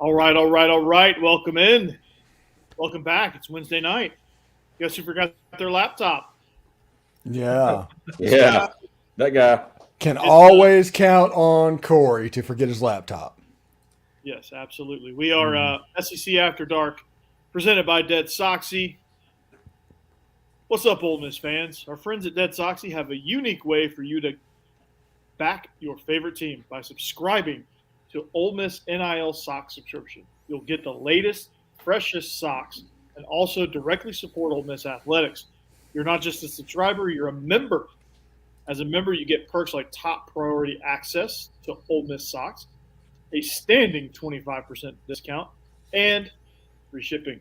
All right. Welcome in. Welcome back. It's Wednesday night. Guess who forgot their laptop? Yeah. Yeah, that guy. Can always count on Corey to forget his laptop. Yes, absolutely. We are SEC After Dark, presented by DeadSoxy. What's up, Ole Miss fans? Our friends at DeadSoxy have a unique way for you to back your favorite team by subscribing to Ole Miss NIL sock subscription. You'll get the latest, freshest socks and also directly support Ole Miss athletics. You're not just a subscriber, you're a member. As a member, you get perks like top priority access to Ole Miss socks, a standing 25% discount, and free shipping.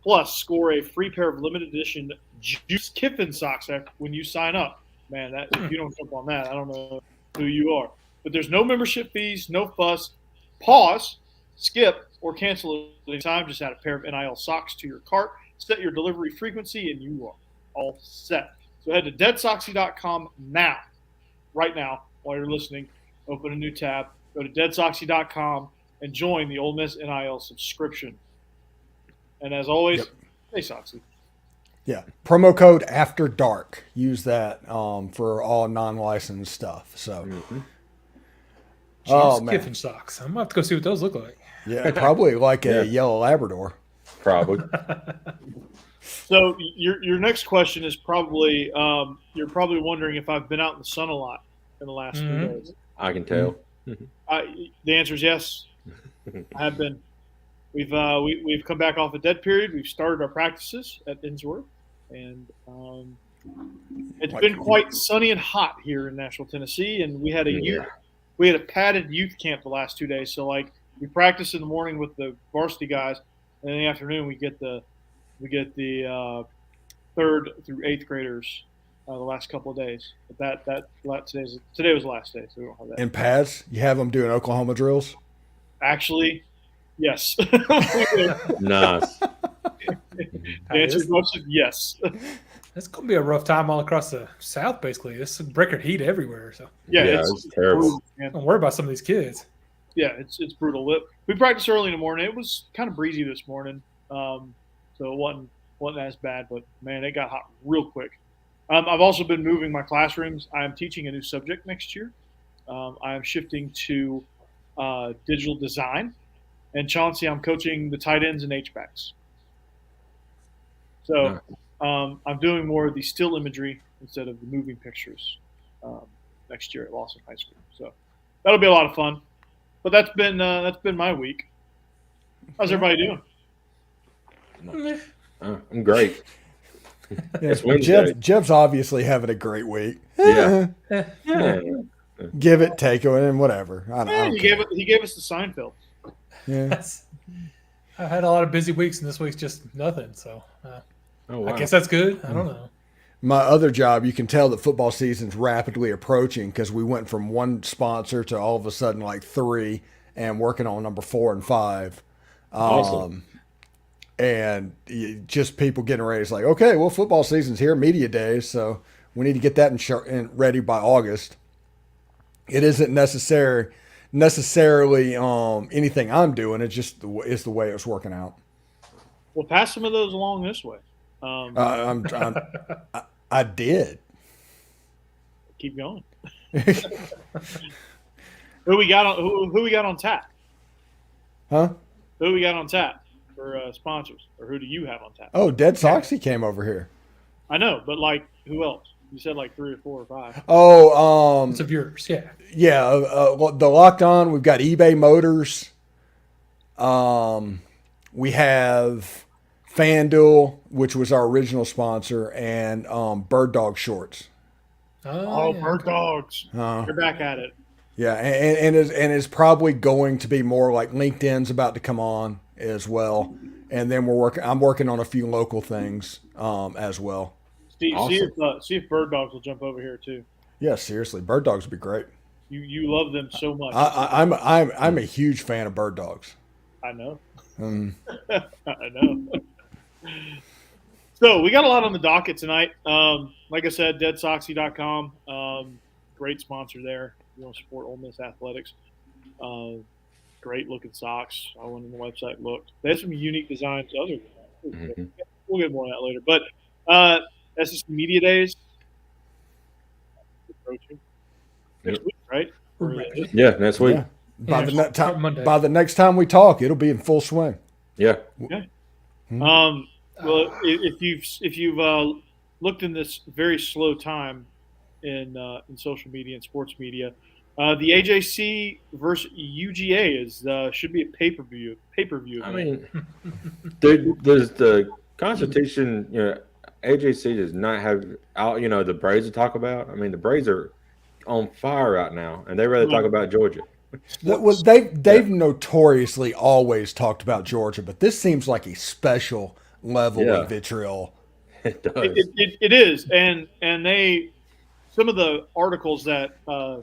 Plus, score a free pair of limited edition Juice Kiffin socks when you sign up. Man, if you don't jump on that, I don't know who you are. But there's no membership fees, no fuss. Pause, skip, or cancel at any time. Just add a pair of NIL socks to your cart, set your delivery frequency, and you are all set. So head to DeadSoxy.com right now, while you're listening. Open a new tab, go to DeadSoxy.com, and join the Ole Miss NIL subscription. And as always, Stay Soxy. Yeah. Promo code After Dark. Use that for all non-licensed stuff. So, Kiffin socks. I'm about to go see what those look like. Yeah, probably like a yellow Labrador. Probably. So your next question is probably you're probably wondering if I've been out in the sun a lot in the last few days. I can tell. The answer is yes. I have been. We've come back off a dead period. We've started our practices at Innsworth, and it's been quite sunny and hot here in Nashville, Tennessee. And we had a padded youth camp the last 2 days. So we practice in the morning with the varsity guys, and in the afternoon we get the 3rd through 8th graders the last couple of days. But today was the last day, so we don't have that. And pads, you have them doing Oklahoma drills? Actually, yes. Nice. The answer is mostly yes. It's going to be a rough time all across the South, basically. It's record heat everywhere. So it's terrible. Don't worry about some of these kids. Yeah, it's brutal. We practiced early in the morning. It was kind of breezy this morning, so it wasn't as bad. But man, it got hot real quick. I've also been moving my classrooms. I am teaching a new subject next year. I am shifting to digital design, and Chauncey, I'm coaching the tight ends and H-backs. So I'm doing more of the still imagery instead of the moving pictures next year at Lawson High School. So that'll be a lot of fun. But that's been my week. How's everybody doing? I'm great. It's Wednesday. Jeb's obviously having a great week. Yeah. Give it, take it, and whatever. I don't care. He gave us the Seinfeld. Yeah. I've had a lot of busy weeks, and this week's just nothing. So Wow. I guess that's good. I don't know. My other job, you can tell that football season's rapidly approaching because we went from one sponsor to all of a sudden like 3 and working on number 4 and 5. Awesome. And just people getting ready. It's like, okay, well, football season's here, media days, so we need to get that in ready by August. It isn't necessarily anything I'm doing. It's just the way it's working out. Well, pass some of those along this way. I did. Keep going. Who we got on tap? Huh? Who we got on tap for sponsors, or who do you have on tap? Oh, DeadSoxy came over here. I know, but who else? You said 3 or 4 or 5. Oh, It's of yours, yeah. Yeah, the Locked On. We've got eBay Motors. We have FanDuel, which was our original sponsor, and Bird Dog Shorts. Oh, yeah. Bird Dogs. You're back at it. Yeah, and is probably going to be more like LinkedIn's about to come on as well, and then I'm working on a few local things as well. Steve, Awesome. see if Bird Dogs will jump over here too. Yeah, seriously, Bird Dogs would be great. You love them so much. I'm a huge fan of Bird Dogs. I know. I know. So we got a lot on the docket tonight. Like I said, DeadSoxy.com, great sponsor there. You want to support Ole Miss athletics. great looking socks. I went on the website and looked. They had some unique designs other than that. Mm-hmm. We'll get more on that later. But SEC Media Days approaching next week, right? Yeah, next week. Yeah. By the next time we talk, it'll be in full swing. Yeah. Okay. Well, if you've looked in this very slow time in social media and sports media, the AJC versus UGA should be a pay-per-view. I mean, there's the Constitution. AJC does not have the Braves to talk about. I mean, the Braves are on fire right now, and they rather talk about Georgia. Well, they've notoriously always talked about Georgia, but this seems like a special level of vitriol. It does. It is, and some of the articles that I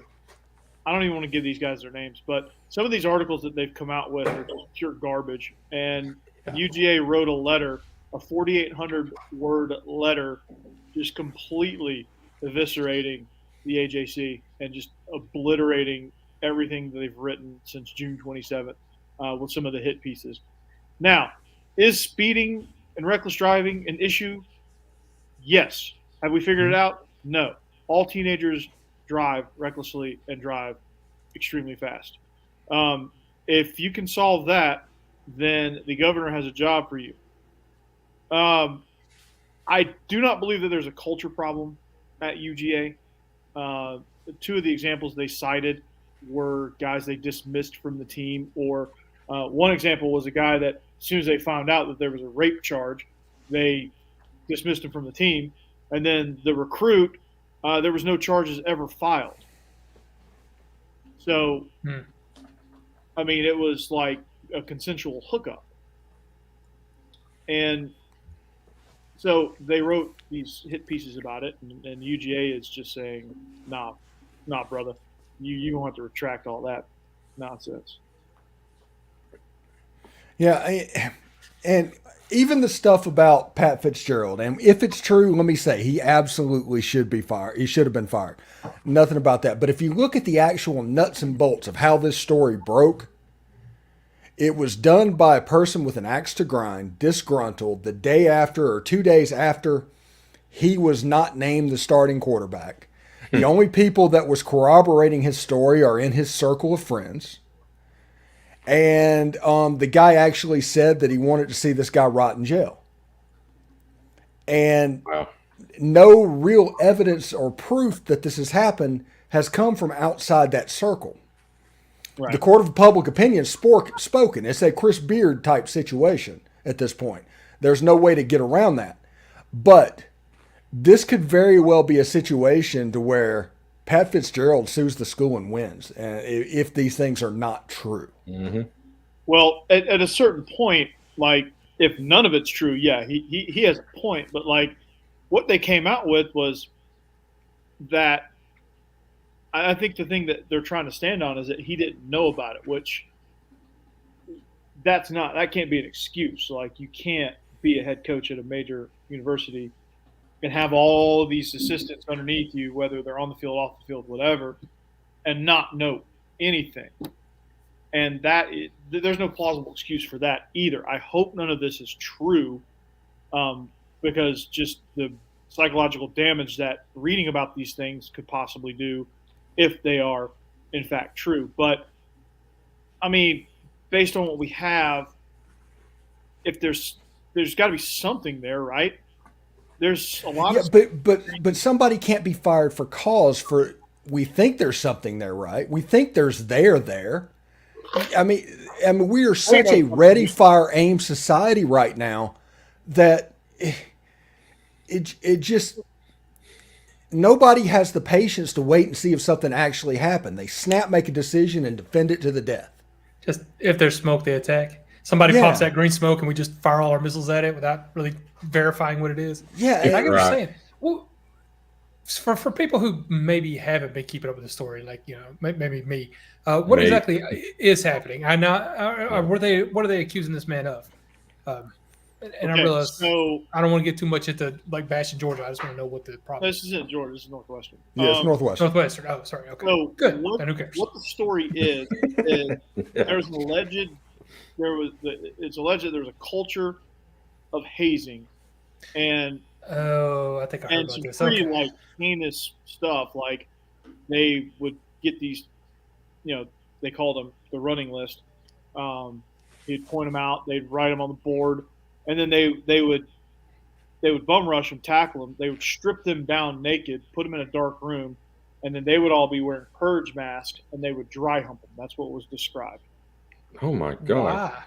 don't even want to give these guys their names, but some of these articles that they've come out with are just pure garbage. And UGA wrote a letter, a 4,800 word letter, just completely eviscerating the AJC and just obliterating everything that they've written since June 27th with some of the hit pieces. Now, is speeding and reckless driving an issue? Yes. Have we figured it out? No. All teenagers drive recklessly and drive extremely fast. If you can solve that, then the governor has a job for you. I do not believe that there's a culture problem at UGA. Two of the examples they cited were guys they dismissed from the team, or one example was a guy that as soon as they found out that there was a rape charge, they dismissed him from the team. And then the recruit, there was no charges ever filed. So, I mean, it was like a consensual hookup. And so they wrote these hit pieces about it, and UGA is just saying, nah, brother. You don't have to retract all that nonsense. Yeah, and even the stuff about Pat Fitzgerald, and if it's true, let me say, he absolutely should be fired. He should have been fired. Nothing about that. But if you look at the actual nuts and bolts of how this story broke, it was done by a person with an axe to grind, disgruntled, the day after or 2 days after he was not named the starting quarterback. The only people that was corroborating his story are in his circle of friends. And the guy actually said that he wanted to see this guy rot in jail. And no real evidence or proof that this has happened has come from outside that circle. Right. The court of public opinion spoken. It's a Chris Beard type situation at this point. There's no way to get around that. But this could very well be a situation to where Pat Fitzgerald sues the school and wins, if these things are not true. Mm-hmm. Well, at a certain point, like, if none of it's true, yeah, he has a point. But, like, what they came out with was that I think the thing that they're trying to stand on is that he didn't know about it, which that can't be an excuse. Like, you can't be a head coach at a major university and have all of these assistants underneath you, whether they're on the field, off the field, whatever, and not know anything. And there's no plausible excuse for that either. I hope none of this is true, because just the psychological damage that reading about these things could possibly do if they are, in fact, true. But, I mean, based on what we have, if there's got to be something there, right? There's a lot of but somebody can't be fired for cause for we think there's something there, right? We think there's there. I mean we are such a ready, fire, aim society right now that it just nobody has the patience to wait and see if something actually happened. They snap, make a decision, and defend it to the death. Just if there's smoke, they attack. Somebody pops that green smoke, and we just fire all our missiles at it without really verifying what it is. Yeah, I get what you're saying. Well, for people who maybe haven't been keeping up with the story, like maybe me, what exactly is happening? I know. What are they accusing this man of? And I realize I don't want to get too much into like bashing Georgia. I just want to know what the problem is. This isn't Georgia. This is Northwestern. Yeah, it's Northwestern. Northwestern. Oh, sorry. Okay. So good. And who cares? What the story is there's an alleged it's alleged there was a culture of hazing, and I think I heard about some this. pretty like heinous stuff. Like they would get these, they called them the running list. He'd point them out. They'd write them on the board, and then they would bum rush them, tackle them. They would strip them down naked, put them in a dark room, and then they would all be wearing purge masks, and they would dry hump them. That's what was described. Oh my God! Wow.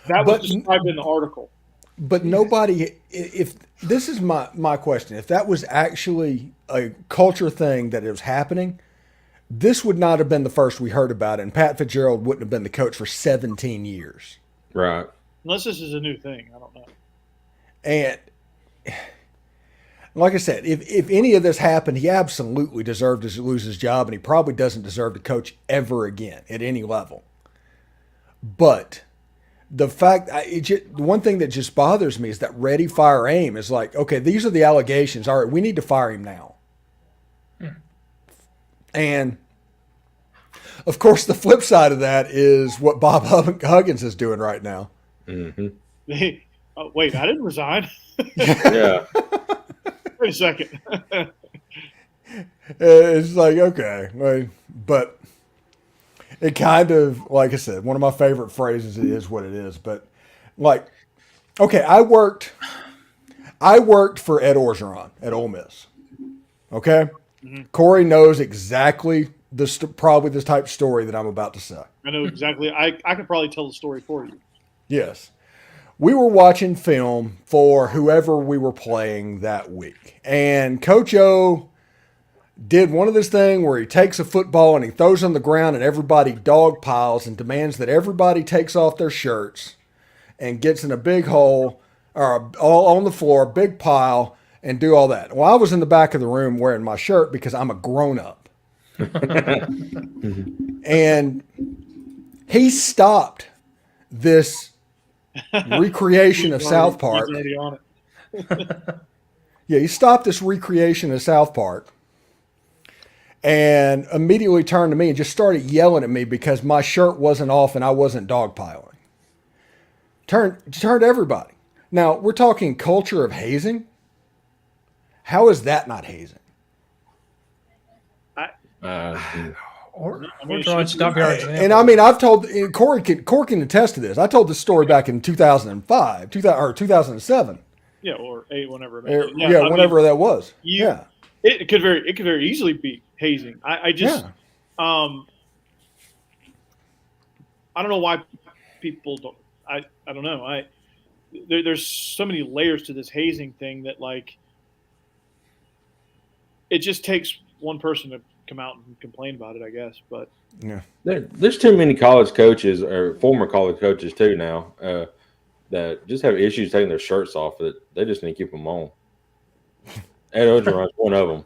That was described in the article. But nobody. If this is my question, if that was actually a culture thing that it was happening, this would not have been the first we heard about it, and Pat Fitzgerald wouldn't have been the coach for 17 years. Right. Unless this is a new thing. I don't know. And like I said, if any of this happened, he absolutely deserved to lose his job, and he probably doesn't deserve to coach ever again at any level. But the fact, the one thing that just bothers me is that ready, fire, aim is like, okay, these are the allegations. All right, we need to fire him now. And, of course, the flip side of that is what Bob Huggins is doing right now. Mm-hmm. Wait, I didn't resign. Yeah. Wait a second. It's like, okay. But it kind of, like I said, one of my favorite phrases is what it is. But, like, okay, I worked for Ed Orgeron at Ole Miss. Okay? Mm-hmm. Corey knows exactly probably the type of story that I'm about to say. I know exactly. I could probably tell the story for you. Yes. We were watching film for whoever we were playing that week. And Coach O did one of this thing where he takes a football and he throws it on the ground and everybody dog piles and demands that everybody takes off their shirts and gets in a big hole or all on the floor, a big pile, and do all that. Well, I was in the back of the room wearing my shirt because I'm a grown-up. And he stopped this recreation of South Park. He's already on it. Yeah, he stopped this recreation of South Park and immediately turned to me and just started yelling at me because my shirt wasn't off and I wasn't dogpiling. Turned to everybody. Now, we're talking culture of hazing. How is that not hazing? And I mean, I've told Corey can attest to this. I told this story back in 2005, 2007. Yeah, or 8, whenever. Whenever that was. It could very easily be hazing. I just I don't know why people don't. I don't know. There's so many layers to this hazing thing that like it just takes one person to come out and complain about it, I guess. But yeah, there's too many college coaches or former college coaches too now that just have issues taking their shirts off. That they just need to keep them on. Ed Orgeron's one of them.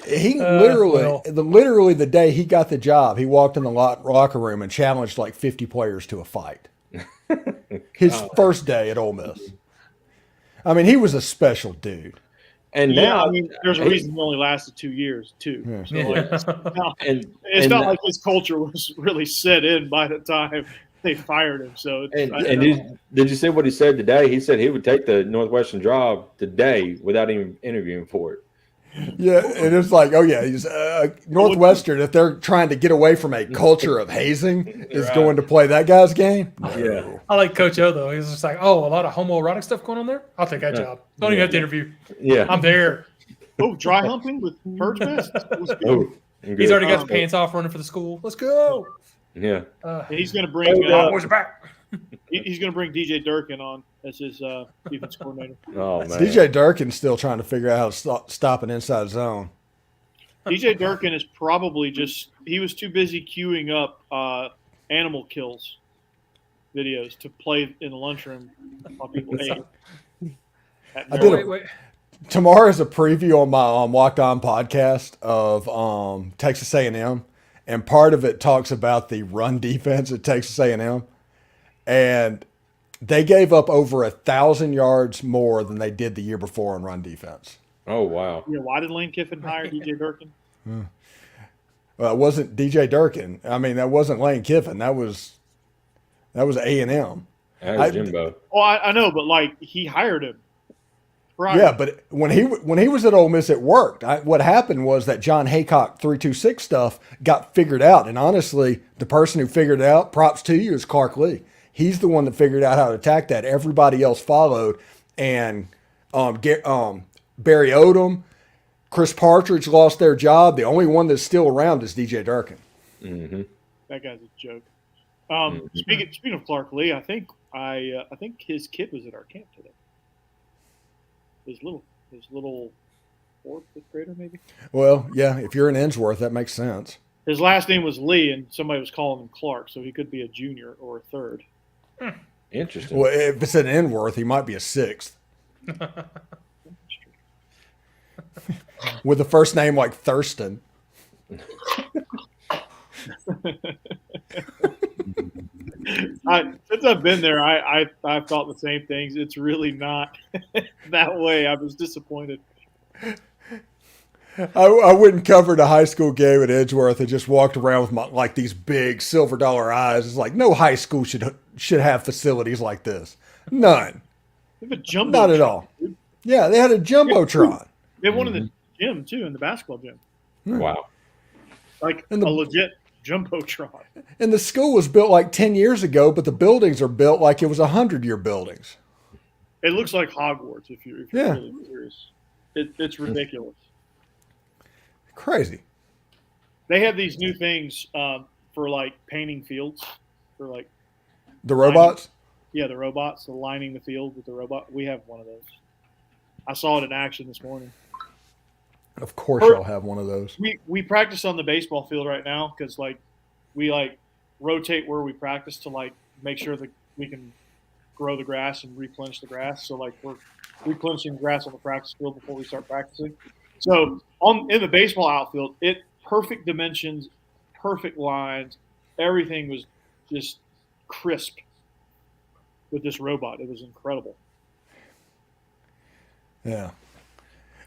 He literally the day he got the job, he walked in the locker room and challenged like 50 players to a fight. His first day at Ole Miss. I mean, he was a special dude. And now, I mean, there's a reason he only lasted 2 years too. Yeah. So it's not like his culture was really set in by the time they fired him. So, did you see what he said today? He said he would take the Northwestern job today without even interviewing for it. Yeah, and it's like, oh yeah, he's Northwestern. If they're trying to get away from a culture of hazing, is going to play that guy's game. Yeah, I like Coach O though. He's just like, oh, a lot of homoerotic stuff going on there. I'll take that job. Don't even have to interview. Yeah, I'm there. Oh, dry humping with purge masks. He's already got his pants off, running for the school. Let's go. Yeah, he's going to bring. Boys are back. He's going to bring DJ Durkin on as his defense coordinator. Oh man, DJ Durkin's still trying to figure out how to stop an inside zone. DJ Durkin is probably he was too busy queuing up animal kills videos to play in the lunchroom while people ate. Tomorrow is a preview on my Locked On podcast of Texas A&M, and part of it talks about the run defense at Texas A&M. And They gave up over 1,000 yards more than they did the year before on run defense. Oh, wow. Yeah, why did Lane Kiffin hire DJ Durkin? Well, it wasn't DJ Durkin. I mean, that wasn't Lane Kiffin. That was A&M. That was Jimbo. Oh, I know, but like he hired him. Right. Yeah, but when he was at Ole Miss, it worked. What happened was that John Haycock 326 stuff got figured out, and honestly, the person who figured it out, props to you, is Clark Lee. He's the one that figured out how to attack that. Everybody else followed, and Barry Odom, Chris Partridge lost their job. The only one that's still around is DJ Durkin. Mm-hmm. That guy's a joke. Speaking of Clark Lee, I think his kid was at our camp today. His little fourth, fifth grader, maybe. Well, yeah, if you're in Innsworth, that makes sense. His last name was Lee, and somebody was calling him Clark, so he could be a junior or a third. Interesting. Well, if it's at Innsworth, he might be a sixth. With the first name like Thurston. Since I've been there, I've thought the same things. It's really not that way. I was disappointed. I went and covered a high school game at Edgeworth and just walked around with these big silver dollar eyes. It's like no high school should have facilities like this. None. They have a jumbo. Not at all. Dude. Yeah, they had a jumbotron. They have one in the gym too, in the basketball gym. Wow. Like a legit jumbotron. And the school was built like 10 years ago, but the buildings are built like it was 100-year buildings. It looks like Hogwarts if you're really serious. It's ridiculous. Crazy. They have these new things for like painting fields, for like The robots? the robots, lining the field with the robot. We have one of those. I saw it in action this morning. Of course y'all have one of those. We practice on the baseball field right now because we rotate where we practice to make sure that we can grow the grass and replenish the grass. So we're replenishing grass on the practice field before we start practicing. So in the baseball outfield, perfect dimensions, perfect lines, everything was just crisp with this robot. It was incredible. Yeah.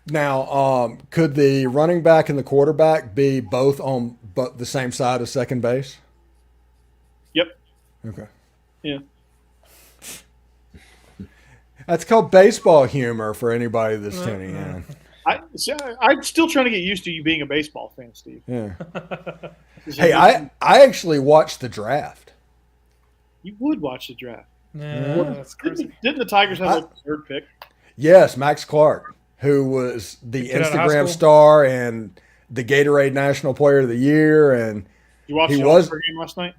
Now, could the running back and the quarterback be both on the same side of second base? Yep. Okay. Yeah. That's called baseball humor for anybody that's tuning in. I'm still trying to get used to you being a baseball fan, Steve. Yeah. Hey, I actually watched the draft. You would watch the draft. Yeah, that's crazy. Didn't the Tigers have the third pick? Yes, Max Clark, who was the Instagram star and the Gatorade National Player of the Year, and you watched the All-Star game last night?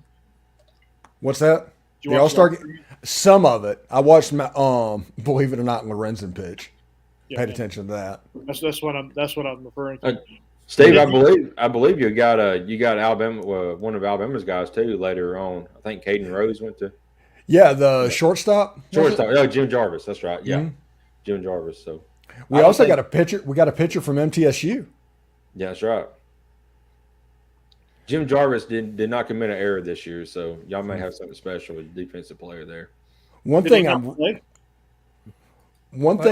What's that? The All-Star game? Some of it. I watched, believe it or not, Lorenzen pitch. Paid attention to that. That's what I'm referring to. Steve, I believe you got Alabama, one of Alabama's guys too. Later on, I think Caden Rose went to. Yeah, the shortstop. Oh, Jim Jarvis. That's right. Yeah, Mm-hmm. Jim Jarvis. So we also got a pitcher. We got a pitcher from MTSU. Yeah, that's right. Jim Jarvis did not commit an error this year, so y'all may have something special with the defensive player there. One thing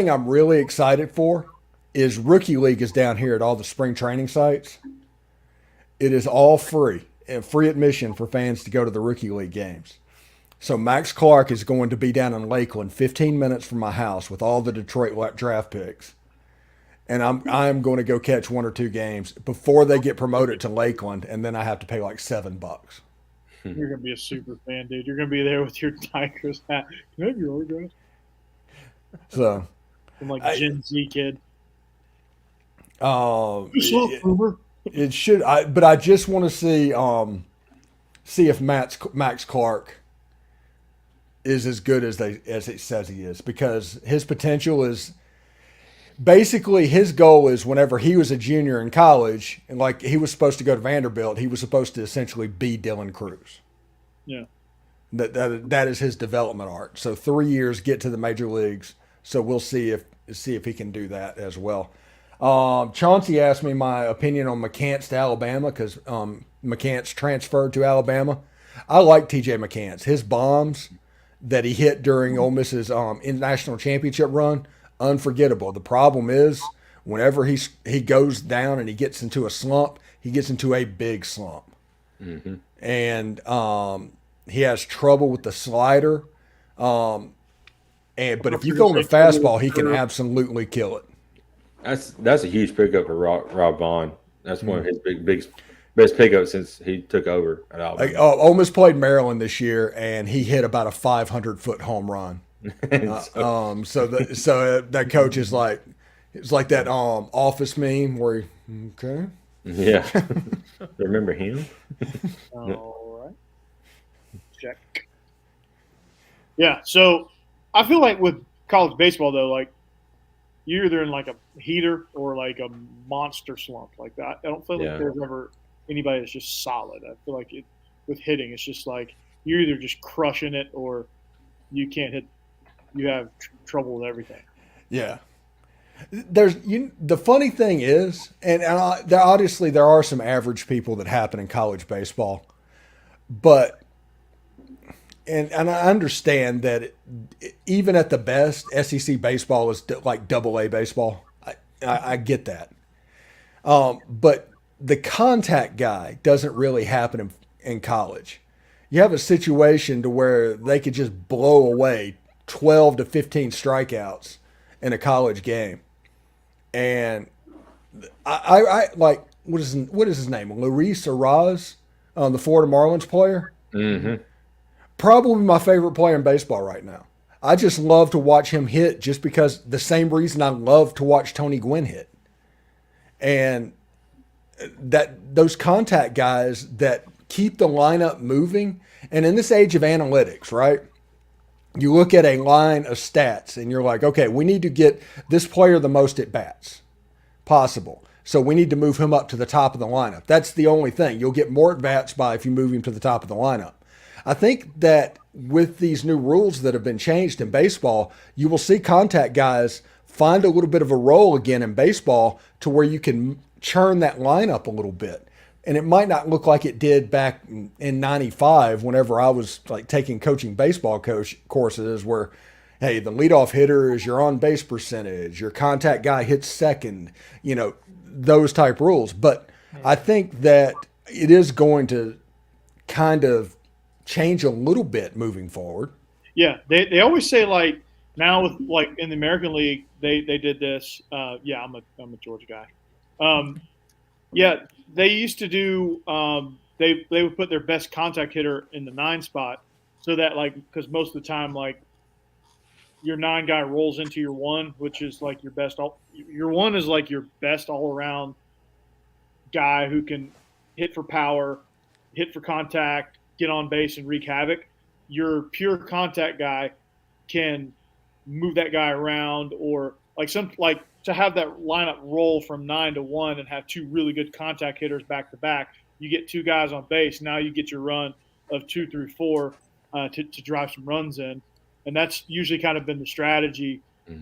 I'm really excited for is Rookie League is down here at all the spring training sites. It is all free and free admission for fans to go to the Rookie League games. So Max Clark is going to be down in Lakeland, 15 minutes from my house with all the Detroit draft picks. And I'm going to go catch one or two games before they get promoted to Lakeland, and then I have to pay like $7. You're going to be a super fan, dude. You're going to be there with your Tigers hat. Can I have your autograph? So, I'm Gen Z kid. It should, but I just want to see if Max Clark is as good as it says he is, because his potential is basically his goal is whenever he was a junior in college and he was supposed to go to Vanderbilt, he was supposed to essentially be Dylan Cruz. Yeah. That is his development arc. So 3 years, get to the major leagues. So we'll see if he can do that as well. Chauncey asked me my opinion on McCants to Alabama because McCants transferred to Alabama. I like TJ McCants. His bombs that he hit during Ole Miss's international championship run, unforgettable. The problem is whenever he goes down and he gets into a slump, he gets into a big slump. Mm-hmm. And he has trouble with the slider. But if you throw him a fastball, he can absolutely kill it. That's a huge pickup for Rob Vaughn. That's one of his best pickups since he took over at Alabama. Ole Miss played Maryland this year, and he hit about a 500-foot home run. So that coach is like, it's like that Office meme where okay. Yeah. Remember him? All right. Check. Yeah, so I feel like with college baseball, though, like you're either in like a heater or like a monster slump like that. I don't feel like there's ever anybody that's just solid. I feel like with hitting, it's just like you're either just crushing it or you can't hit. You have trouble with everything. Yeah. The funny thing is, and obviously there are some average people that happen in college baseball, but and I understand that even at the best, SEC baseball is like AA baseball. I get that, but the contact guy doesn't really happen in college. You have a situation to where they could just blow away 12 to 15 strikeouts in a college game. And I like, what is his name? Luis Araz, the Florida Marlins player. Mm-hmm. Probably my favorite player in baseball right now. I just love to watch him hit just because the same reason I love to watch Tony Gwynn hit. And those contact guys that keep the lineup moving. And in this age of analytics, right? You look at a line of stats and you're like, okay, we need to get this player the most at bats possible. So we need to move him up to the top of the lineup. That's the only thing. You'll get more at bats if you move him to the top of the lineup. I think that with these new rules that have been changed in baseball, you will see contact guys find a little bit of a role again in baseball to where you can churn that lineup a little bit. And it might not look like it did back in 95 whenever I was like taking coaching baseball courses where, hey, the leadoff hitter is your on-base percentage, your contact guy hits second, those type rules. But I think that it is going to kind of change a little bit moving forward. Yeah, they always say like now with like in the American League they did this. I'm a Georgia guy. Yeah, they used to do. They would put their best contact hitter in the 9 spot, so that like because most of the time like your 9 guy rolls into your 1, which is like your best. Your 1 is like your best all around guy who can hit for power, hit for contact, get on base and wreak havoc. Your pure contact guy can move that guy around or to have that lineup roll from 9 to 1 and have 2 really good contact hitters back to back. You get 2 guys on base. Now you get your run of 2 through 4 to drive some runs in. And that's usually kind of been the strategy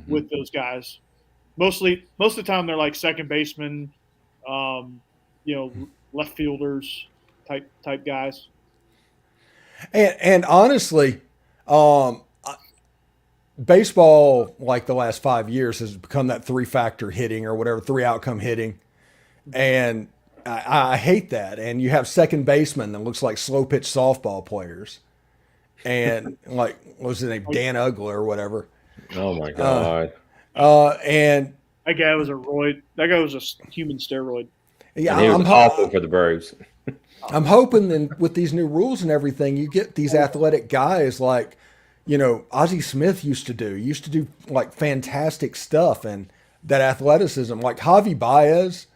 with those guys. Most of the time they're like second baseman, left fielders type guys. And honestly, baseball, like the last 5 years, has become that 3-factor hitting or whatever, 3-outcome hitting. And I hate that. And you have second baseman that looks like slow pitch softball players. And like, what was his name? Dan Ugler or whatever. Oh my God. And that guy was that guy was a human steroid. Yeah, and he was awful for the Braves. I'm hoping that with these new rules and everything, you get these athletic guys like, Ozzie Smith used to do like fantastic stuff, and that athleticism, like Javi Baez,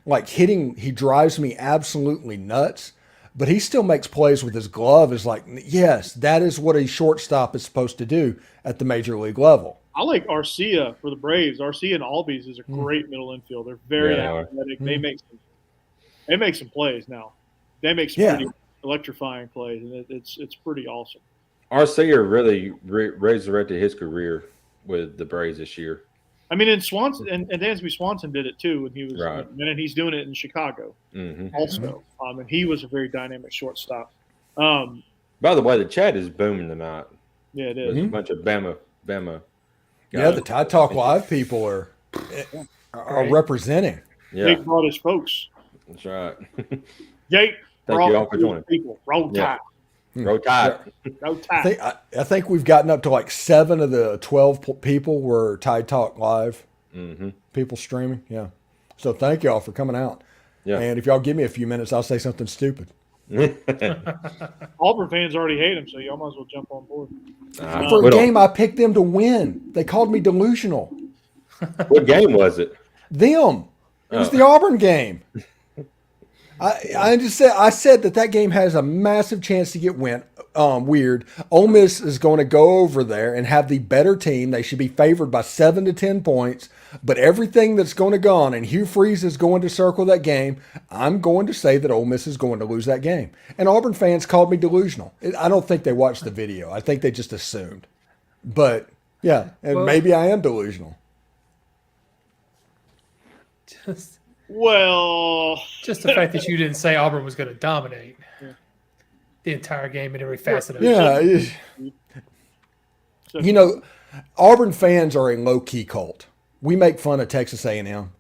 like hitting, he drives me absolutely nuts, but he still makes plays with his glove. Is like, yes, that is what a shortstop is supposed to do at the major league level. I like Arcia for the Braves. Arcia and Albies is a great middle infield. They're very athletic. They make some plays now. They make some pretty electrifying plays, and it's pretty awesome. Arcia really resurrected his career with the Braves this year. I mean, in Swanson and Dansby Swanson did it too when he was, and he's doing it in Chicago also. And he was a very dynamic shortstop. By the way, the chat is booming tonight. Yeah, it There's is. a bunch of Bama. Yeah, guys. the Tide Talk Live people are Right. representing. Yeah, Jake brought his folks. that's right. Jake, Thank you all for joining. people. Roll Yeah. Tide. Roll Tide. Go I Tide. think, I think we've gotten up to like 7 of the 12 people were Tide Talk Live Mm-hmm. people streaming. Yeah. So thank y'all for coming out. Yeah. And if y'all give me a few minutes, I'll say something stupid. Auburn fans already hate him, so y'all might as well jump on board. For we a don't- game, I picked them to win. They called me delusional. What game was it? Them. It was Oh. the Auburn game. I said that game has a massive chance to get weird. Ole Miss is going to go over there and have the better team. They should be favored by 7 to 10 points. But everything that's going to go on, and Hugh Freeze is going to circle that game, I'm going to say that Ole Miss is going to lose that game. And Auburn fans called me delusional. I don't think they watched the video. I think they just assumed. But, yeah, and Well- maybe I am delusional. Well, Just the fact that you didn't say Auburn was going to dominate the entire game in every facet of it. Yeah. You know, Auburn fans are a low-key cult. We make fun of Texas A&M.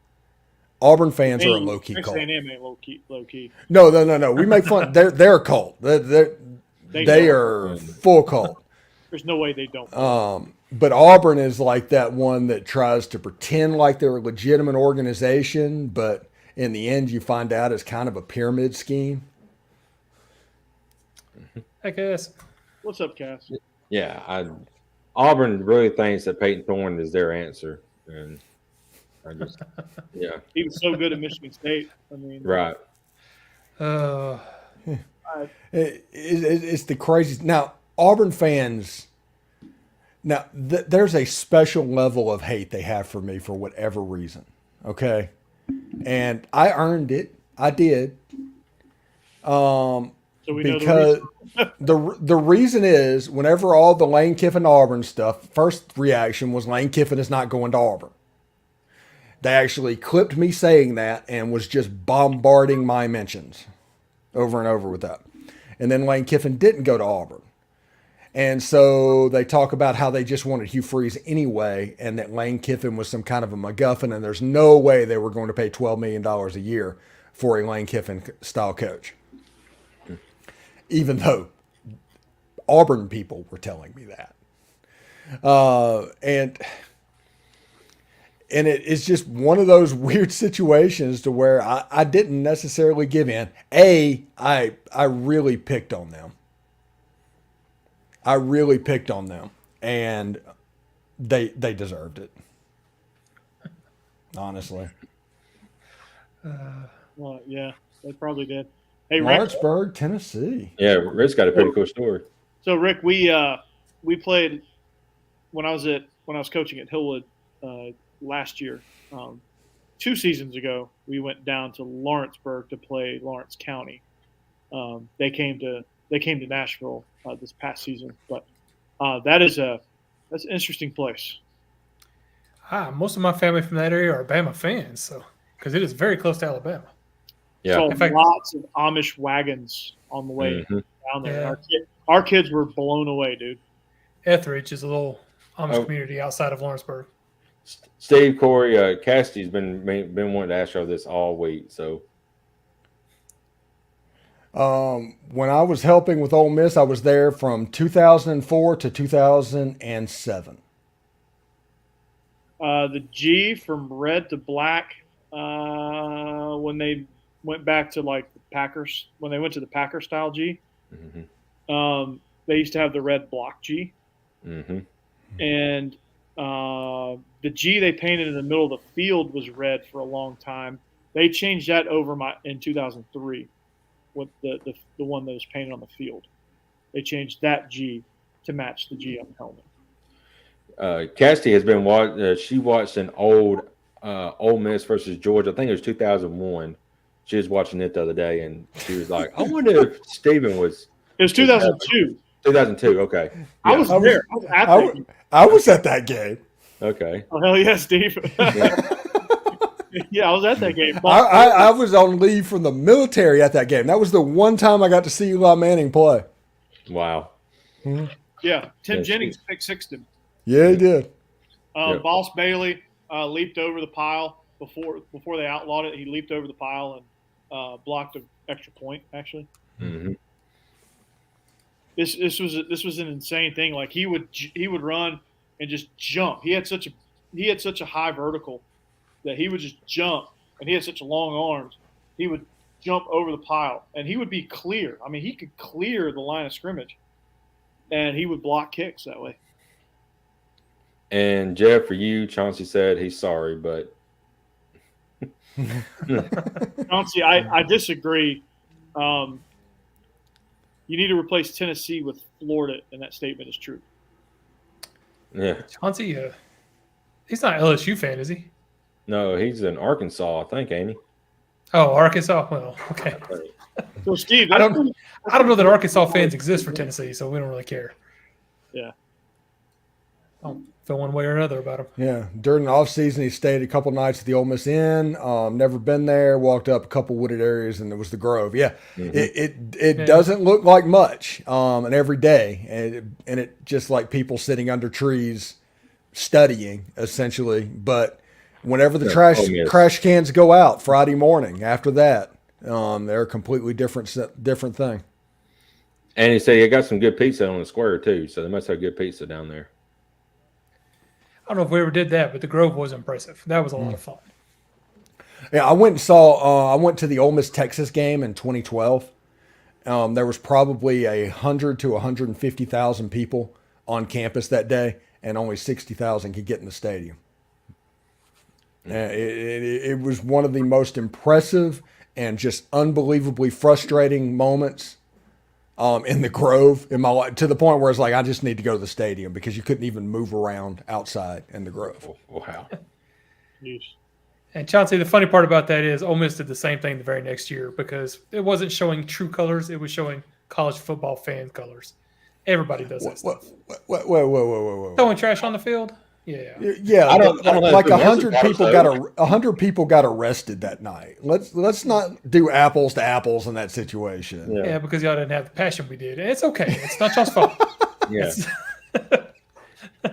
Auburn fans are a low-key Texas cult. A&M ain't low key. No. We make fun. They're a cult. They are full cult. There's no way they don't. But Auburn is like that one that tries to pretend like they're a legitimate organization, but in the end, you find out it's kind of a pyramid scheme. I guess. What's up, Cass? Yeah, Auburn really thinks that Peyton Thorne is their answer, and I just, yeah, He was so good at Michigan State. I mean, right. It's the craziest. Now, Auburn fans, there's a special level of hate they have for me for whatever reason. Okay. And I earned it. I did. So we know Because the reason is whenever all the Lane Kiffin Auburn stuff, first reaction was Lane Kiffin is not going to Auburn. They actually clipped me saying that and was just bombarding my mentions over and over with that. And then Lane Kiffin didn't go to Auburn. And so they talk about how they just wanted Hugh Freeze anyway, and that Lane Kiffin was some kind of a MacGuffin, and there's no way they were going to pay $12 million a year for a Lane Kiffin style coach. Even though Auburn people were telling me that. And it's just one of those weird situations to where I didn't necessarily give in. I really picked on them. And they deserved it. Honestly. Well, yeah, they probably did. Hey, Rick. Lawrenceburg, Tennessee. Yeah, Rick's got a pretty cool story. So, Rick, we played when I was coaching at Hillwood last year. 2 seasons ago, we went down to Lawrenceburg to play Lawrence County. They came to Nashville this past season, but that's an interesting place. Most of my family from that area are Bama fans, so because it is very close to Alabama. Yeah. So In fact- lots of Amish wagons on the way Mhm. down there. Yeah. Our kids were blown away, dude. Etheridge is a little Amish Oh. community outside of Lawrenceburg. Steve, Corey, Cassidy's been wanting to ask y'all this all week. So When I was helping with Ole Miss, I was there from 2004 to 2007. The G from red to black when they went back to like the Packers, when they went to the Packer style G, they used to have the red block G. And the G they painted in the middle of the field was red for a long time. They changed that over in 2003 with the one that was painted on the field. They changed that G to match the G on the helmet. Cassidy has been she watched an old Ole Miss versus Georgia. I think it was 2001. She was watching it the other day, and she was like, "I wonder if Steven was." It was 2002. 2002. Okay. I was I was- there. I was at that game. I was at that game. Okay. Oh, hell yeah, Steve. Yeah, I was at that game. I was on leave from the military at that game. That was the one time I got to see Eli Manning play. Wow. Yeah, Tim Yeah, Jennings pick-sixed him. Yeah, he did. Yeah. Boss Bailey leaped over the pile before they outlawed it. He leaped over the pile and blocked an extra point. Actually, Mm-hmm. this was an insane thing. Like he would run and just jump. He had such a high vertical that he would just jump, and he had such long arms. He would jump over the pile, and he would be clear. I mean, he could clear the line of scrimmage, and he would block kicks that way. And Jeb, for you, Chauncey said he's sorry, but Chauncey, I disagree. You need to replace Tennessee with Florida, and that statement is true. yeah, Chauncey, he's not an LSU fan, is he? no, he's in Arkansas, I think, ain't he? Oh, Arkansas. Well, okay. So, Steve, I don't know that Arkansas fans exist for Tennessee, so we don't really care. Yeah. I don't feel one way or another about him. Yeah, during the offseason, he stayed a couple nights at the Ole Miss Inn. Never been there. Walked up a couple wooded areas, and it was the Grove. Yeah, it doesn't look like much. And every day, and it just like people sitting under trees, studying essentially. But whenever the trash cans go out Friday morning, after that, they're a completely different thing. And he said he got some good pizza on the square too, so they must have good pizza down there. I don't know if we ever did that, but the Grove was impressive. That was a lot of fun. Yeah, I went to the Ole Miss Texas game in 2012. There was probably 100 to 150,000 people on campus that day, and only 60,000 could get in the stadium. It was one of the most impressive and just unbelievably frustrating moments in the Grove in my life, to the point where it's like I just need to go to the stadium because you couldn't even move around outside in the Grove. Wow. And Chauncey, the funny part about that is Ole Miss did the same thing the very next year because it wasn't showing true colors; it was showing college football fan colors. Everybody does that stuff. Whoa. Throwing trash on the field. Yeah. Yeah, I don't know like if it was 100 people got arrested that night. Let's not do apples to apples in that situation. Yeah, because y'all didn't have the passion we did. And it's okay. It's not y'all's fault. Yeah.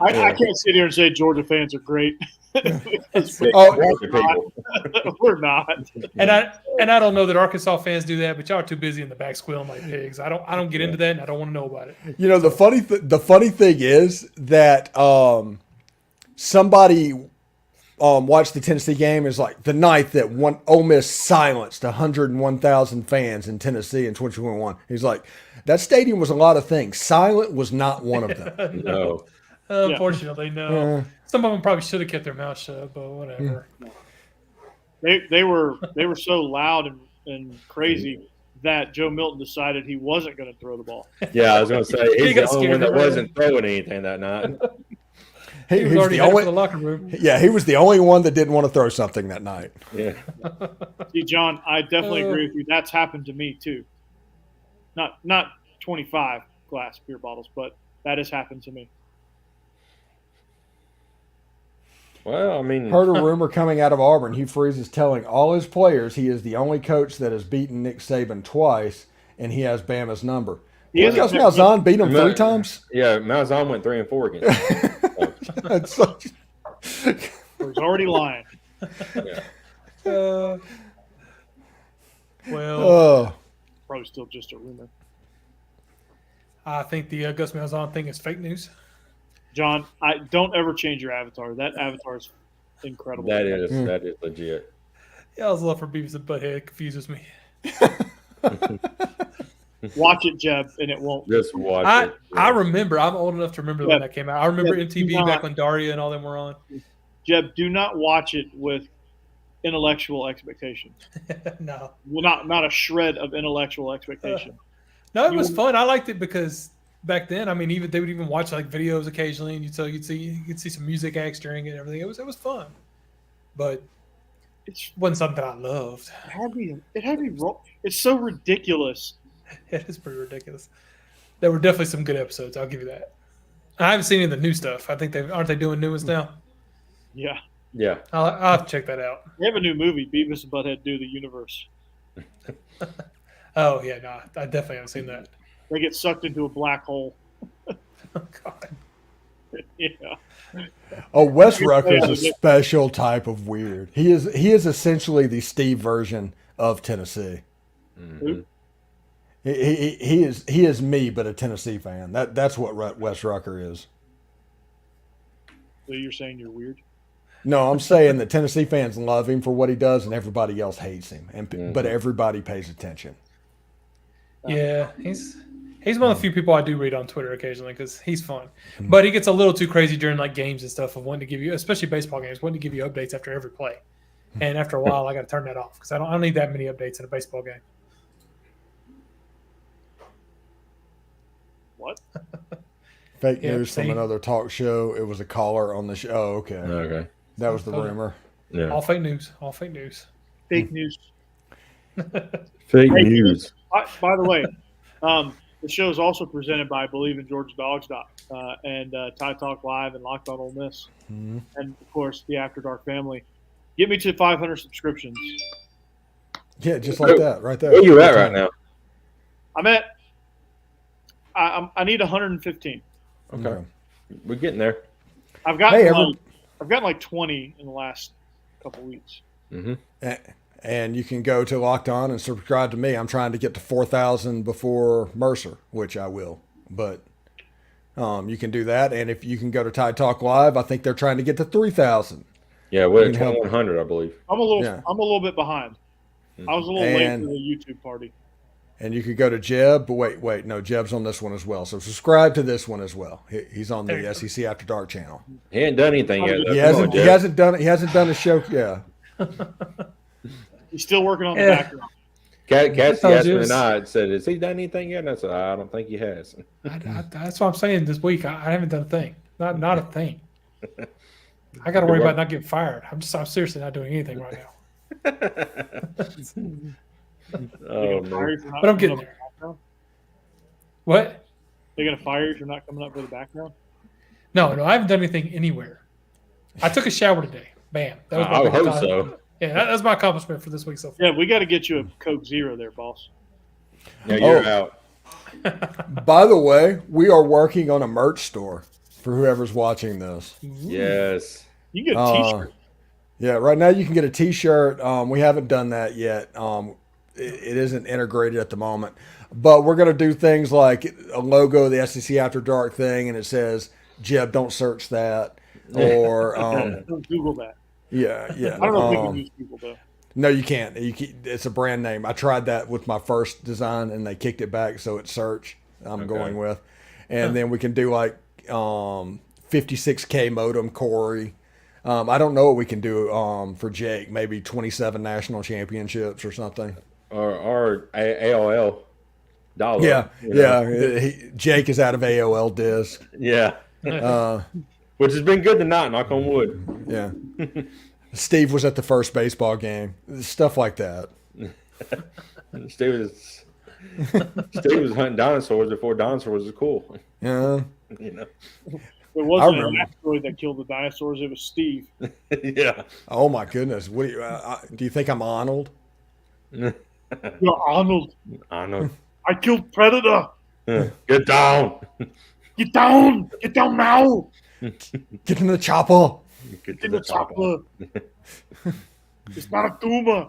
I can't sit here and say Georgia fans are great. We're not. And I don't know that Arkansas fans do that, but y'all are too busy in the back squealing like pigs. I don't get into that, and I don't want to know about it. You know, the funny thing is that somebody watched the Tennessee game is like the night that Ole Miss silenced 101,000 fans in Tennessee in 2021. He's like, that stadium was a lot of things. Silent was not one of them. No. Unfortunately, no. Some of them probably should have kept their mouth shut, but whatever. They were so loud and crazy that Joe Milton decided he wasn't going to throw the ball. Yeah, I was going to say he's the only one that wasn't throwing anything that night. He was already the headed only for the locker room. Yeah, he was the only one that didn't want to throw something that night. Yeah. See, John, I definitely agree with you. That's happened to me too. Not 25 glass beer bottles, but that has happened to me. Well, I mean, Heard a rumor coming out of Auburn. Hugh Freeze is telling all his players he is the only coach that has beaten Nick Saban twice, and he has Bama's number. Gus Malzahn beat him 3 times. Yeah, Malzahn went 3-4 against him. He's already lying. Yeah. Probably still just a rumor. I think the Gus Malzahn thing is fake news. John, I don't ever change your avatar. That avatar is incredible. That is legit. Y'all's love for Beavis and Butthead confuses me. Watch it, Jeb, and it won't. Just watch it. I remember. I'm old enough to remember when that came out. I remember MTV back when Daria and all them were on. Jeb, do not watch it with intellectual expectation. No. Well, not a shred of intellectual expectation. No, it was fun. I liked it because back then, I mean, they would even watch like videos occasionally, and you could see some music acts during it and everything. It was fun, but it wasn't something I loved. It had me wrong. It's so ridiculous. It is pretty ridiculous. There were definitely some good episodes. I'll give you that. I haven't seen any of the new stuff. I think aren't they doing new ones now? Yeah. Yeah. I'll have to check that out. They have a new movie, Beavis and Butthead Do the Universe. Oh yeah, no, I definitely haven't seen that. They get sucked into a black hole. Oh, God. Yeah. Oh, Wes Rucker's a special type of weird. He is essentially the Steve version of Tennessee. Mm-hmm. He is me, but a Tennessee fan. That's what Wes Rucker is. So you're saying you're weird? No, I'm saying that Tennessee fans love him for what he does, and everybody else hates him. But everybody pays attention. Yeah, he's one of the few people I do read on Twitter occasionally because he's fun. But he gets a little too crazy during like games and stuff of wanting to give you, especially baseball games, wanting to give you updates after every play. And after a while, I got to turn that off because I don't need that many updates in a baseball game. What? Fake news from another talk show. It was a caller on the show. Oh, okay. Okay. That was the rumor. Yeah. All fake news. All fake news. Fake news. Fake news. By the way, the show is also presented by Bleav In Georgia Dawgs and Tide Talk Live and Locked On Ole Miss. Mm-hmm. And, of course, the After Dark family. Get me to 500 subscriptions. Yeah, just like that, right there. Where you at right now? I'm at I need 115. Okay. We're getting there. I've gotten like 20 in the last couple weeks. Mm-hmm. And you can go to Locked On and subscribe to me. I'm trying to get to 4,000 before Mercer, which I will. But you can do that. And if you can go to Tide Talk Live, I think they're trying to get to 3,000. Yeah, we're at 2,100, I Bleav. I'm a little bit behind. I was a little late for the YouTube party. And you could go to Jeb, but wait, no, Jeb's on this one as well. So subscribe to this one as well. He's on the SEC After Dark channel. He ain't done anything yet. He hasn't done a show. Yeah. He's still working on the background. Cassie asked me tonight, said, "Has he done anything yet?" And I said, "I don't think he has." That's what I'm saying. This week, I haven't done a thing. Not a thing. I got to worry about not getting fired. I'm seriously not doing anything right now. Oh, man. But I'm getting there. What? They're gonna fire you if you're not coming up for the background? No, I haven't done anything anywhere. I took a shower today. Bam. That was my I hope so. Yeah, that's my accomplishment for this week so far. Yeah, we got to get you a Coke Zero there, boss. Yeah, you're out. By the way, we are working on a merch store for whoever's watching this. Yes. You can get a T-shirt. Yeah, right now you can get a T-shirt. We haven't done that yet. It isn't integrated at the moment. But we're going to do things like a logo of the SEC After Dark thing, and it says, Jeb, don't search that. Or don't Google that. Yeah. I don't know if we can use Google, though. No, you can't. It's a brand name. I tried that with my first design, and they kicked it back, so it's search I'm going with. And then we can do like 56K modem, Corey. I don't know what we can do for Jake. Maybe 27 national championships or something. Or AOL dollar. Yeah. Jake is out of AOL disc. Yeah. Which has been good tonight, knock on wood. Yeah. Steve was at the first baseball game. Stuff like that. Steve was hunting dinosaurs before dinosaurs was cool. Yeah. You know. There wasn't an asteroid that killed the dinosaurs. It was Steve. Yeah. Oh my goodness. What do you think I'm Arnold? You're Arnold. Arnold. I killed Predator. Get down. Get down. Get down now. Get in the chopper. Get in the chopper. It's not a tumor.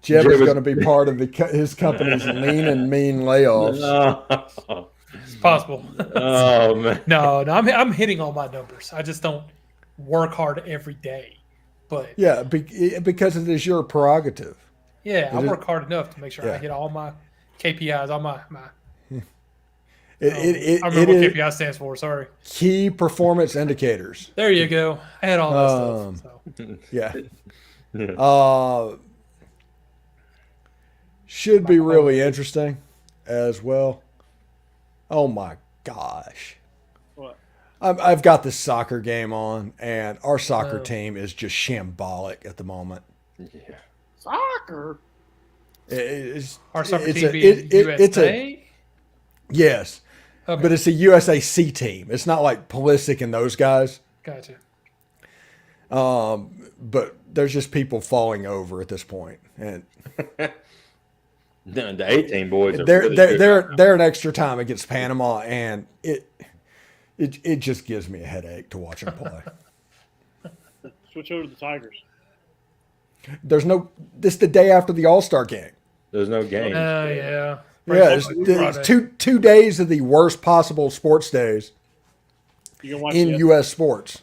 Jeb is going to be part of his company's lean and mean layoffs. It's possible. Oh man. No, I'm hitting all my numbers. I just don't work hard every day. But yeah, because it is your prerogative. Yeah, I work hard enough to make sure I hit all my KPIs, all my I remember what KPI stands for. Sorry. Key performance indicators. There you go. I had all that stuff. So. Yeah. Should be really interesting as well. Oh my gosh. What? I've got this soccer game on, and our soccer team is just shambolic at the moment. Yeah. Soccer? Our soccer team being USA? Yes. Okay. But it's a USAC team. It's not like Pulisic and those guys. Gotcha. But there's just people falling over at this point. And The 18 boys are They're really they're good. they're an extra time against Panama, and it just gives me a headache to watch them play. Switch over to the Tigers. There's no. This the day after the All-Star game. There's no game. Yeah. Yeah, it's two days of the worst possible sports days You can watch in the U.S. sports.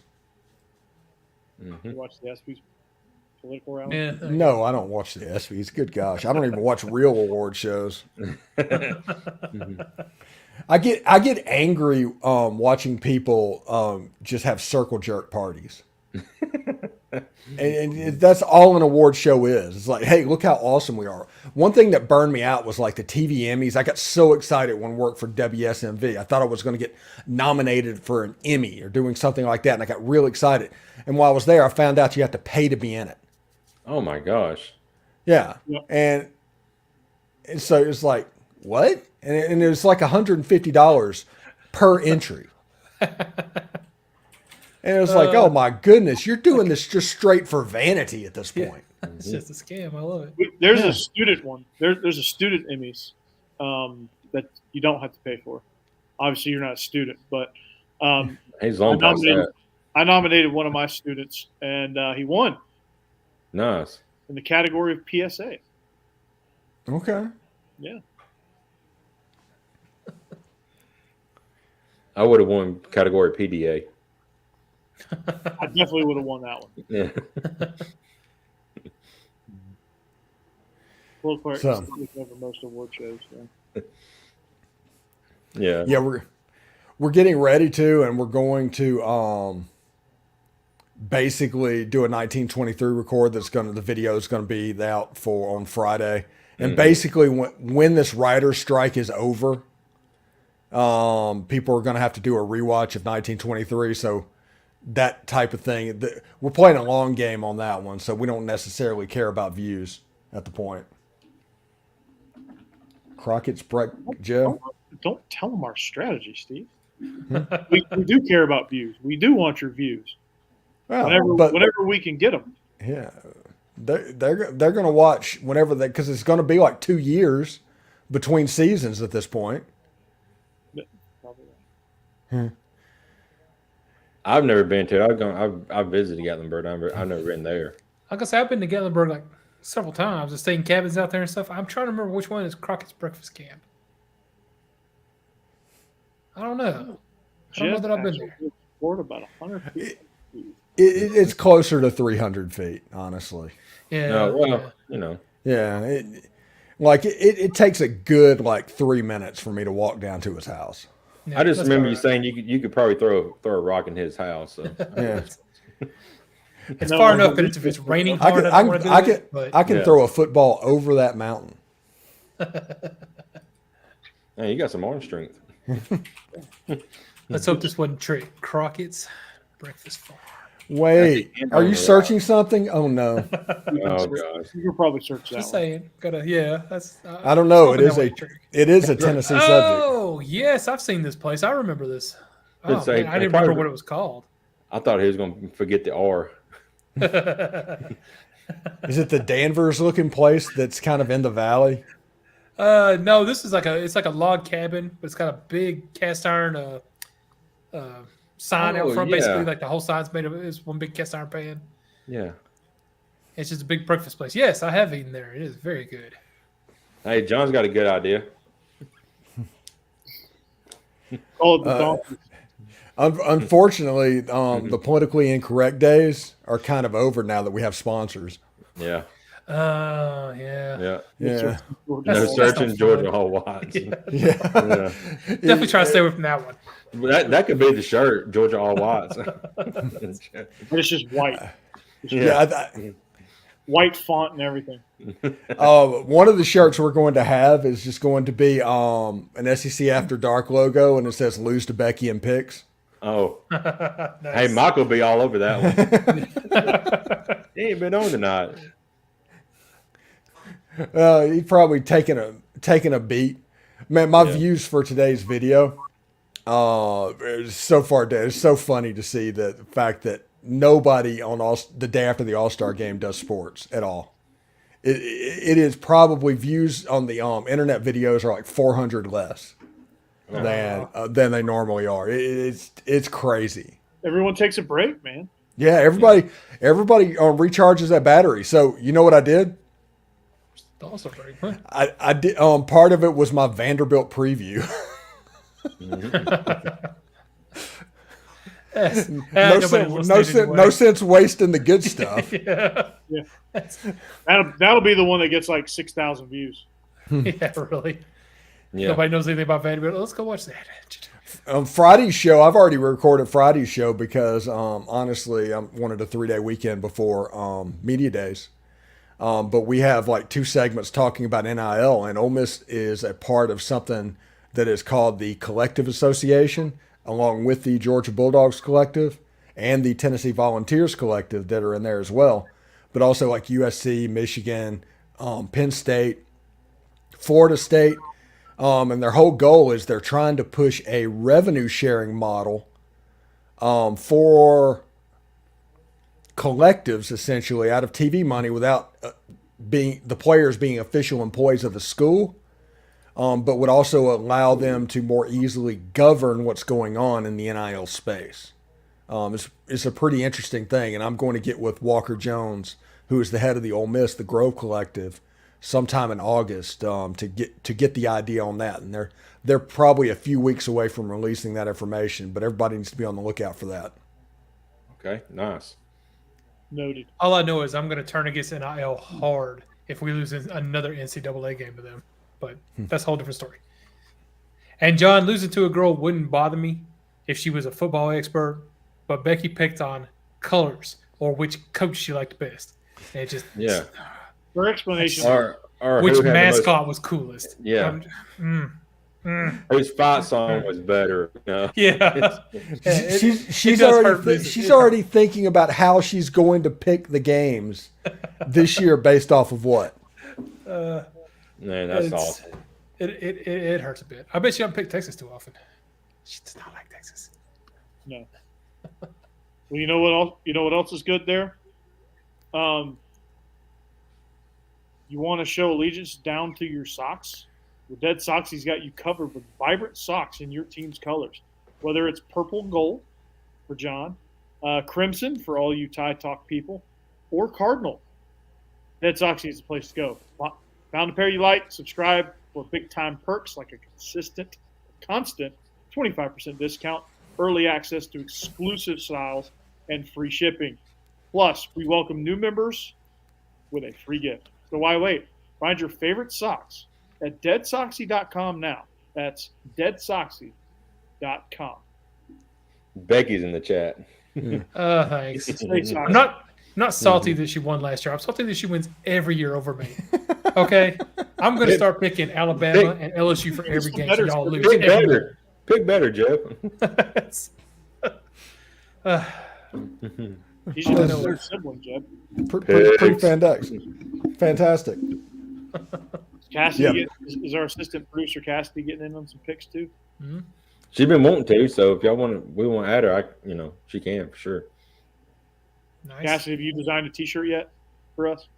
You watch the ESPYs political round. Yeah. No, I don't watch the ESPYs. Good gosh, I don't even watch real award shows. I get angry watching people just have circle jerk parties. And that's all an award show is. It's like, hey, look how awesome we are. One thing that burned me out was like the TV Emmys. I got so excited when I worked for WSMV. I thought I was going to get nominated for an Emmy or doing something like that, and I got real excited. And while I was there, I found out you have to pay to be in it. Oh my gosh. Yeah. Yep. And so it was like, what? And it was like $150 per entry. And it was like, oh my goodness, you're doing this just straight for vanity at this point. It's just a scam. I love it. There's a student one. There's a student Emmys that you don't have to pay for. Obviously, you're not a student, but He's long past that. I nominated one of my students, and he won Nice. in the category of PSA. Okay. Yeah. I would have won category PDA. I definitely would have won that one. Yeah. Full court So- over most award shows. So. Yeah. Yeah, we're getting ready to, and we're going to basically do a 1923 record. The video is going to be out for on Friday. And basically, when this writer's strike is over, people are going to have to do a rewatch of 1923. So that type of thing. We're playing a long game on that one, so we don't necessarily care about views at the point. Crockett's break, Joe. Don't tell them our strategy, Steve. we do care about views. We do want your views. Well, Whenever we can get them. Yeah, they're going to watch whenever because it's going to be like 2 years between seasons at this point. Probably right. I've never been to it. I've visited Gatlinburg. I've never been there. Like I said, I've been to Gatlinburg like several times. I've stayed in cabins out there and stuff. I'm trying to remember which one is Crockett's breakfast camp. I don't know. I don't know that I've been there. Florida about 100 feet. It's closer to 300 feet, honestly. Yeah. No, well, yeah. you know. Yeah, it takes a good like 3 minutes for me to walk down to his house. Yeah, I just that's remember all you right. saying you could probably throw a rock in his house. So. Yeah, It's No, far no, enough that if it's raining I hard, can I don't want to do it. But I can Yeah. throw a football over that mountain. Hey, you got some arm strength. let's hope this wasn't trick. Crockett's breakfast farm. Wait, are you searching something? Oh no, Oh gosh. You could probably search that Just one. saying. That's. I don't know. It hoping is that a wasn't trick. Tennessee subject. Oh yes, I've seen this place. I remember this. Oh, It's like- man, I didn't probably- remember what it was called. I thought he was going to forget the R. Is it the Danvers looking place that's kind of in the valley? No, this is it's like a log cabin, but it's got a big cast iron sign out Oh, front. yeah. Basically, like the whole sign's made of it's one big cast iron pan. Yeah. It's just a big breakfast place. Yes, I have eaten there. It is very good. Hey, John's got a good idea. Call it the donkey. Unfortunately, the politically incorrect days are kind of over now that we have sponsors. Yeah. Yeah. Yeah. Yeah, No That's searching not Georgia fun. Hall Watts. Yeah. yeah. Yeah. Definitely try to stay away from that one. That could be the shirt, Georgia All Watts. And it's just white. Yeah, White font and everything. one of the shirts we're going to have is just going to be an SEC After Dark logo, and it says "Lose to Becky and Picks." Oh, Nice. hey, Mike will be all over that one. He ain't been on tonight. He probably taking a beat. Man, my Yeah. views for today's video, is so far down. It's so funny to see the fact that nobody on the day after the All-Star game does sports at all. it is probably views on the internet videos are like 400 less than they normally are. It's crazy. Everyone takes a break, man. Yeah, everybody recharges that battery. So you know what I did? Also very fun. I did. Part of it was my Vanderbilt preview. No sense wasting the good stuff. Yeah. That'll be the one that gets like 6,000 views. Yeah, really. Yeah. Nobody knows anything about Vanderbilt. Let's go watch that. Friday's show, I've already recorded Friday's show because honestly, I wanted a 3-day weekend before media days. But we have like 2 segments talking about NIL, and Ole Miss is a part of something that is called the Collective Association, along with the Georgia Bulldogs Collective and the Tennessee Volunteers Collective that are in there as well. But also like USC, Michigan, Penn State, Florida State. And their whole goal is they're trying to push a revenue sharing model for collectives, essentially, out of TV money without being the players being official employees of the school, but would also allow them to more easily govern what's going on in the NIL space. It's a pretty interesting thing, and I'm going to get with Walker Jones, who is the head of the Ole Miss, the Grove Collective, sometime in August to get the idea on that. And they're probably a few weeks away from releasing that information, but everybody needs to be on the lookout for that. Okay, nice. Noted. All I know is I'm going to turn against NIL hard if we lose another NCAA game to them. But that's a whole different story. And John, losing to a girl wouldn't bother me if she was a football expert, but Becky picked on colors or which coach she liked best. And it just For explanation, or which who had the mascot was coolest. Yeah. Whose fight song was better? No. Yeah. She's already thinking about how she's going to pick the games this year based off of what? Man, that's awesome. It hurts a bit. I bet she doesn't pick Texas too often. She does not like Texas. No. Well, you know what else? You know what else is good there? You want to show allegiance down to your socks? Well, DeadSoxy's got you covered with vibrant socks in your team's colors. Whether it's purple and gold for John, crimson for all you Tie Talk people, or cardinal, DeadSoxy is the place to go. Found a pair you like, subscribe for big-time perks like a constant 25% discount, early access to exclusive styles, and free shipping. Plus, we welcome new members with a free gift. So why wait? Find your favorite socks at DeadSoxy.com now. That's DeadSoxy.com. Becky's in the chat. Thanks. I'm not salty that she won last year. I'm salty that she wins every year over me. Okay? I'm going to start picking Alabama and LSU for every game so y'all lose. Pick better, Jeb. He's your third sibling, Jeb. Pretty fantastic. Cassidy is our assistant producer. Cassidy getting in on some picks too. Mm-hmm. She's been wanting to, so if y'all we want to add her, she can for sure. Nice. Cassidy, have you designed a T-shirt yet for us?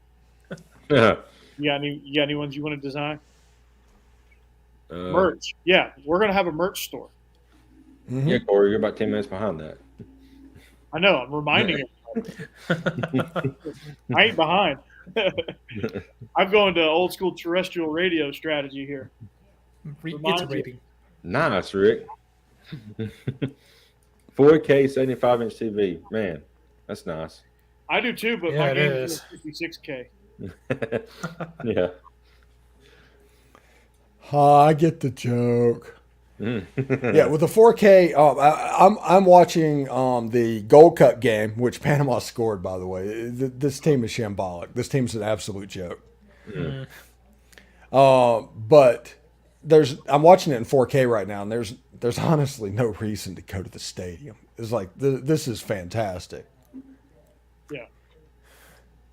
Yeah. You got any ones you want to design? Merch. Yeah, we're gonna have a merch store. Mm-hmm. Yeah, Corey, you're about 10 minutes behind that. I know. I'm reminding him. I ain't behind. I'm going to old school terrestrial radio strategy here. Reiterating. Nice, Rick. 4K 75-inch TV. Man, that's nice. I do too, but my game is 56K. Yeah. I get the joke. Yeah, with the 4K, I'm watching the Gold Cup game, which Panama scored, by the way. This team is shambolic. This team's an absolute joke. Mm. But I'm watching it in 4K right now, and there's honestly no reason to go to the stadium. It's like this is fantastic. Yeah.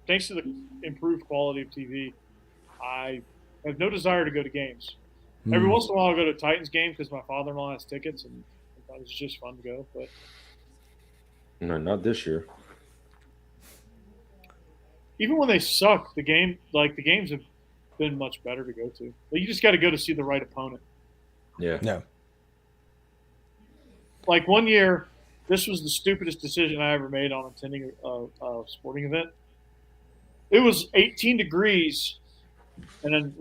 Thanks to the improved quality of TV, I have no desire to go to games. Every once in a while, I'll go to Titans games because my father-in-law has tickets, and I thought it was just fun to go. But no, not this year. even when they suck, the games have been much better to go to. Like, you just got to go to see the right opponent. Yeah. No. Like one year, this was the stupidest decision I ever made on attending a sporting event. It was 18 degrees, and then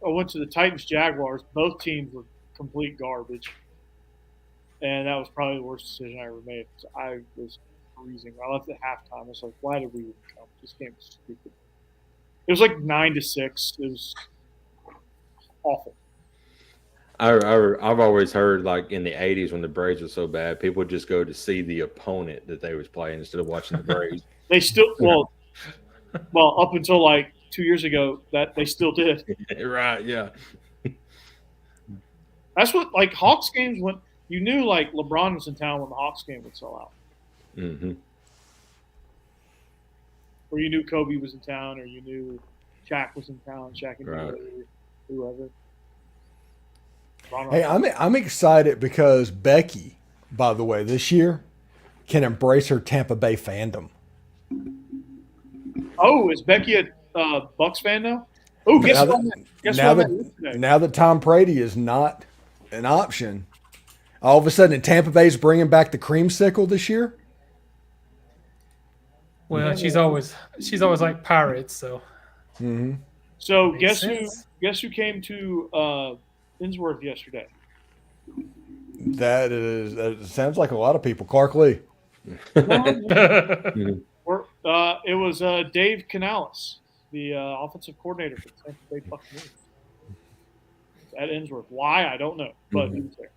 I went to the Titans Jaguars. Both teams were complete garbage, and that was probably the worst decision I ever made. So I was freezing. I left at halftime. I was like, why did we even come? This game was stupid. It was like 9-6. It was awful. I've always heard, like, in the 80s when the Braves were so bad, people would just go to see the opponent that they was playing instead of watching the Braves. They still well up until like 2 years ago that they still did. Right, yeah. That's what, like, Hawks games, when you knew like LeBron was in town when the Hawks game would sell out. Mm-hmm. Or you knew Kobe was in town, or you knew Shaq was in town, Shaq and Right. whoever. Hey, I'm excited because Becky, by the way, this year can embrace her Tampa Bay fandom. Oh, is Becky a Bucks fan now? Oh, guess Now what? Guess what? I met yesterday? Now that Tom Brady is not an option, all of a sudden Tampa Bay's bringing back the creamsicle this year. Well, she's always like Pirates, so. Mm-hmm. So Makes sense. guess who came to Innsworth yesterday? That sounds like a lot of people. Clark Lee. It was Dave Canales, the offensive coordinator for the Tampa Bay Buccaneers at Innsworth. Why, I don't know, but he was there.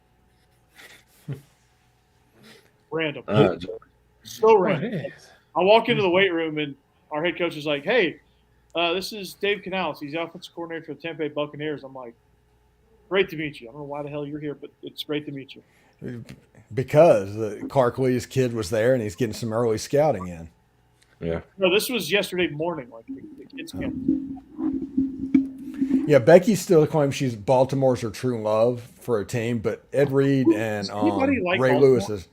Random. So random. I walk into the weight room, and our head coach is like, hey, this is Dave Canales. He's the offensive coordinator for the Tampa Bay Buccaneers. I'm like, great to meet you. I don't know why the hell you're here, but it's great to meet you. Because Clark Lee's kid was there, and he's getting some early scouting in. Yeah. No, this was yesterday morning. Like, the kids came. Yeah, Becky still claims she's Baltimore's her true love for a team, but Ed Reed and anybody like Ray Baltimore? Lewis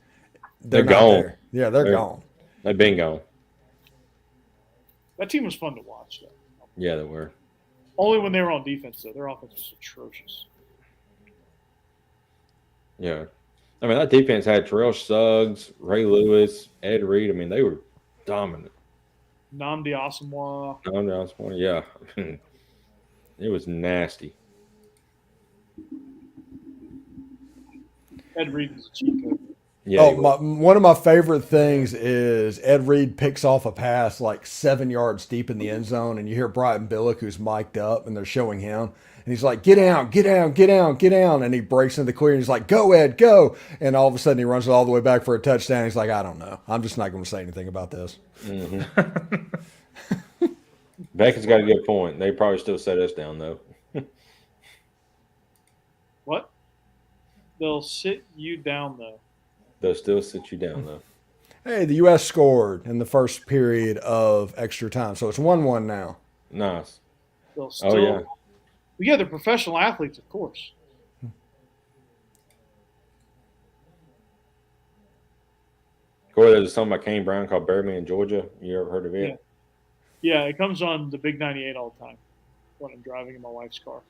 They're not gone. there. Yeah, they're gone. They've been gone. That team was fun to watch, though. Yeah, they were. Only when they were on defense, though. Their offense was atrocious. Yeah. I mean, that defense had Terrell Suggs, Ray Lewis, Ed Reed. I mean, they were dominant. Nnamdi Asomugha. Yeah. It was nasty. Ed Reed was a cheat code. Yeah. One of my favorite things is Ed Reed picks off a pass like 7 yards deep in the end zone, and you hear Brian Billick, who's mic'd up, and they're showing him, and he's like, "Get down, get down, get down, get down!" And he breaks into the clear, and he's like, "Go, Ed, go!" And all of a sudden, he runs it all the way back for a touchdown. He's like, "I don't know. I'm just not going to say anything about this." Mm-hmm. Becky's got a good point. They probably still set us down, though. What? They'll sit you down, though. They'll still sit you down, though. Hey, the U.S. scored in the first period of extra time, so it's 1-1 now. Nice. They'll still, Oh, yeah. Well, yeah, they're professional athletes, of course. Corey, there's a song by Kane Brown called Bury Me in Georgia. You ever heard of it? Yeah, it comes on the Big 98 all the time when I'm driving in my wife's car.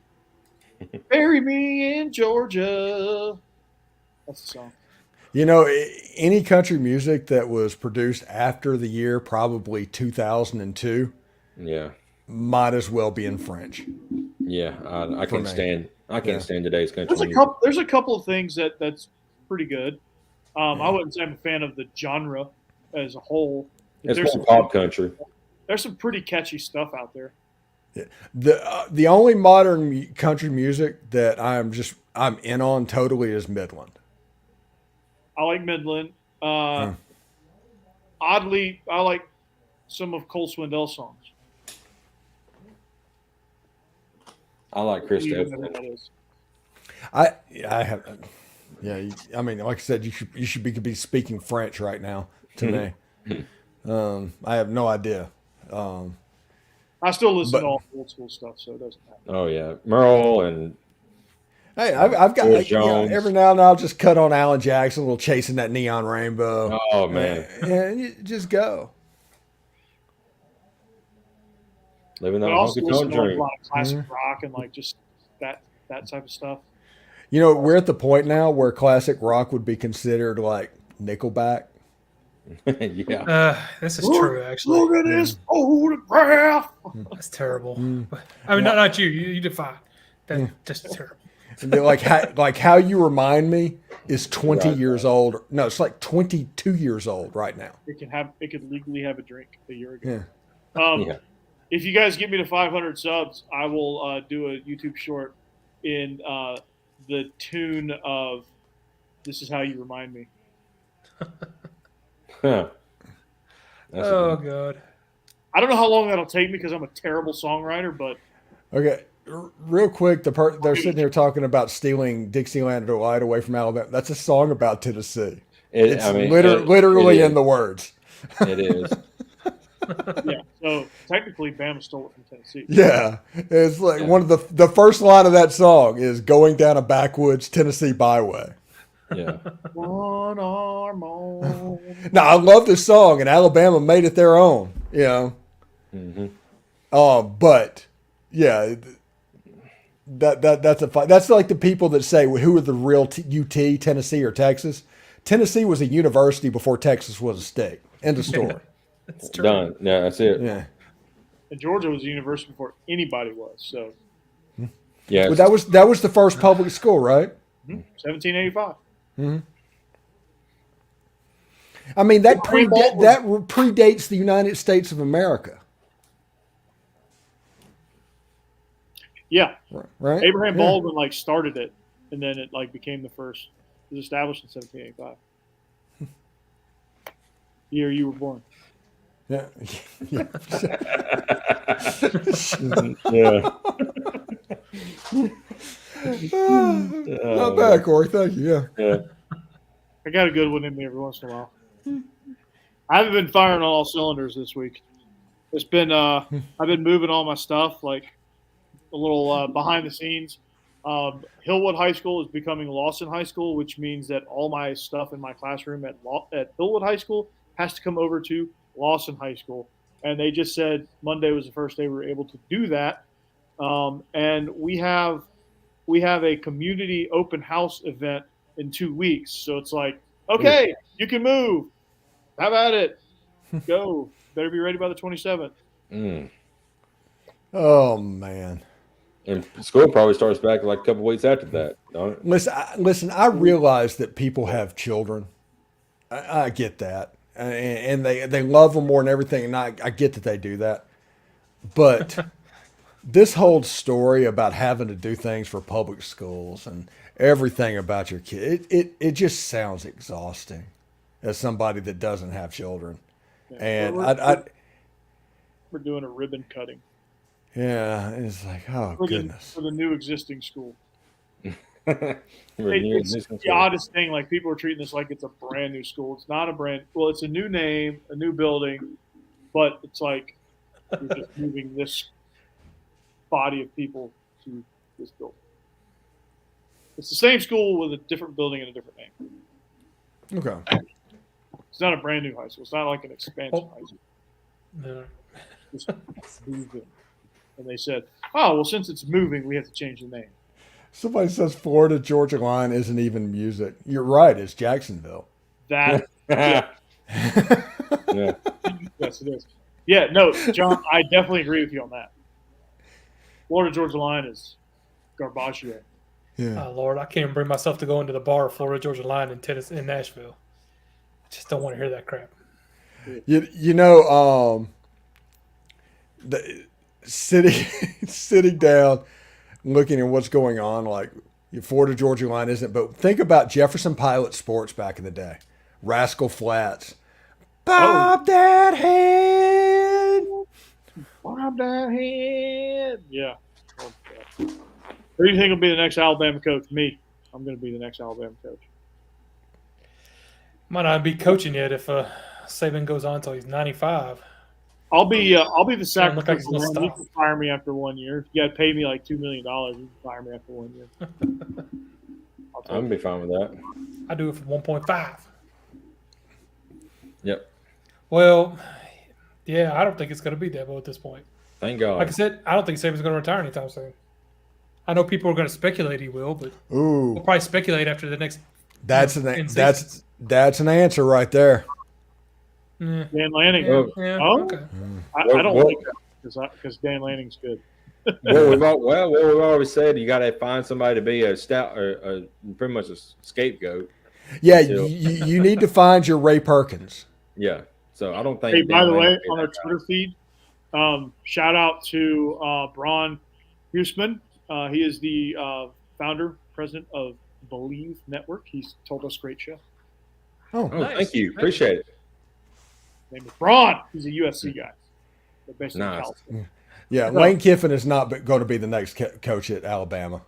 Bury me in Georgia. That's the song. You know, any country music that was produced after the year probably 2002 Yeah. might as well be in French. Yeah. I For can't me. stand. I can't stand today's country There's a music. couple. There's a couple of things that's pretty good. I wouldn't say I'm a fan of the genre as a whole. But It's more pop country. There's some pretty catchy stuff out there. The only modern country music that I'm in on totally is Midland. I like Midland. Oddly, I like some of Cole Swindell's songs. I like Chris Even Stapleton. though that is. I have, yeah. I mean, like I said, you should be speaking French right now to me. I have no idea. I still listen But- to all old school stuff, so it doesn't matter. Oh yeah, Merle and Hey, I've got George you know, Jones. every now and then I'll just cut on Alan Jackson, a little chasing that neon rainbow. oh man, Yeah, you just go. living But that also honky listen tonk to like, a dream. lot of classic rock and like just that type of stuff. You know, we're at the point now where classic rock would be considered like Nickelback. Yeah. This is true, actually. Look at this photograph. That's terrible. I mean, not you. You define. That's just terrible. And they're like how you remind me is 20 Right. years old. No, it's like 22 years old right now. It could legally have a drink a year ago. Yeah. Yeah. If you guys get me to 500 subs, I will do a YouTube short in the tune of "This Is How You Remind Me." Huh. Oh god. I don't know how long that'll take me because I'm a terrible songwriter, but Okay, real quick, they're sitting here talking about stealing Dixieland Delight away from Alabama. That's a song about Tennessee. It's literally in the words. It is. yeah. So technically, Bama stole it from Tennessee. Yeah, it's like one of the first line of that song is "Going down a backwoods Tennessee byway." Yeah. One arm on. Now I love this song, and Alabama made it their own. You know. Mm-hmm. But yeah, that's a fight. That's like the people that say who are the real UT, Tennessee or Texas. Tennessee was a university before Texas was a state. End of story. That's true. Done. Yeah, that's it. Yeah. And Georgia was a university before anybody was. So Yeah. But that was the first public school, right? 1785. I mean that Abraham Baldwin. that predates the United States of America, Yeah. right? Abraham Yeah. Baldwin like started it, and then it like became the first. It was established in 1785. Year you were born. Yeah. Yeah. Yeah. Not bad, Corey. Thank you. Yeah. Yeah. I got a good one in me every once in a while. I haven't been firing on all cylinders this week. It's been I've been moving all my stuff like a little behind the scenes. Hillwood High School is becoming Lawson High School, which means that all my stuff in my classroom at Hillwood High School has to come over to Lawson High School. And they just said Monday was the first day we were able to do that. And we have a community open house event in 2 weeks. So it's like, okay, you can move. How about it? Go. Better be ready by the 27th. Oh man. And school probably starts back like a couple weeks after that, don't it? Listen. I realize that people have children. I get that, and they love them more than everything, and I get that they do that. But this whole story about having to do things for public schools and everything about your kid, it just sounds exhausting as somebody that doesn't have children. Yeah. And we're doing a ribbon cutting yeah, it's like, oh goodness. for the new existing school. Renew It's this the control. oddest thing. Like people are treating this like it's a brand new school. It's not a it's a new name, a new building, but it's like you're just moving this body of people to this building. It's the same school with a different building and a different name. Okay. It's not a brand new high school. It's not like an expansion high school. No. Just moved in. And they said, oh, well, since it's moving, we have to change the name. Somebody says Florida Georgia Line isn't even music. You're right. It's Jacksonville. That, Yeah. yes, it is. Yeah, no, John, I definitely agree with you on that. Florida Georgia Line is garbaggio. Yeah. Oh Lord, I can't even bring myself to go into the bar of Florida Georgia Line in Nashville. I just don't want to hear that crap. You know, the sitting down, looking at what's going on, like your Florida Georgia Line isn't. But think about Jefferson Pilot Sports back in the day, Rascal Flats, Bob that head. Bob that head. Yeah. Who do you think will be the next Alabama coach? Me. I'm going to be the next Alabama coach. Might not be coaching yet if Saban goes on until he's 95. I'll be the Sound like sacrifice. he's gonna You stop. can fire me after 1 year. If you got to pay me like $2 million, you can fire me after 1 year. I'll take I'm gonna be fine with that. I do it for 1.5. Yep. Well, yeah, I don't think it's going to be Debo at this point. Thank God. Like I said, I don't think Saban's going to retire anytime soon. I know people are going to speculate he will, but Ooh, we'll probably speculate after the next. that's in an seasons. that's an answer right there. Yeah. Dan Lanning. Yeah, Oh? okay. I don't Well, like that because Dan Lanning's good. what we've always said, you got to find somebody to be a stout or pretty much a scapegoat. Yeah, Still. you need to find your Ray Perkins. Yeah. So I don't think. Hey, by Dan the way, Lanning on our Twitter feed, shout out to Braun Huesman. He is the founder, president of Bleav Network. He's told us great show. Oh, Nice. Thank you. Appreciate it. His name is Braun. He's a USC guy. They're based in Nice. California. yeah. Lane Kiffin is not going to be the next coach at Alabama.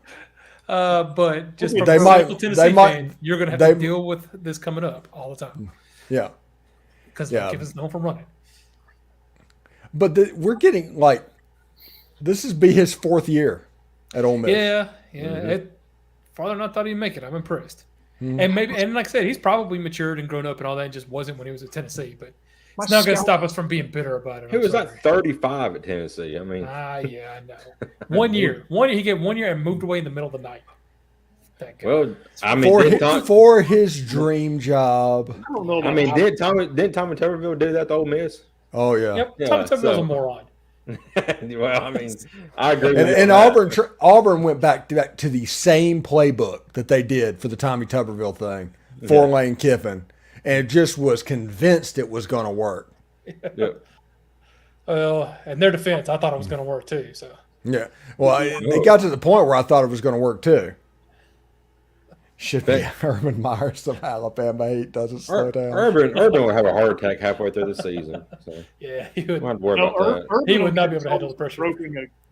But just from They a might- simple Tennessee they might- fan, you're going to have they- to deal with this coming up all the time Yeah, because Yeah. Kiffin's known for running. but we're getting this is be his 4th year at Ole Miss. Yeah. Mhm. Farther than I thought he'd make it. I'm impressed. Mhm. And like I said, he's probably matured and grown up and all that, and just wasn't when he was at Tennessee. But it's not going to stop us from being bitter about it. He I'm was sorry. like 35 at Tennessee. I mean, Yeah, I know. 1 year. He get 1 year and moved away in the middle of the night. That guy. well, I mean, For his dream job. I don't know. I mean, didn't Tommy Tuberville do that to Ole Miss? Oh yeah. Yep. Yeah, Tommy Tuberville's so- a moron. Well, I mean, I agree with you And on that. Auburn went back to the same playbook that they did for the Tommy Tuberville thing for Yeah. Lane Kiffin, and just was convinced it was going to work. Yep. Well, in their defense, I thought it was going to work too. So Yeah. Well, it got to the point where I thought it was going to work too. Should be Urban Myers of Alabama. He doesn't slow down. Urban will have a heart attack halfway through the season. So yeah, he would. I'm not worried about that. He would not be able to handle the pressure.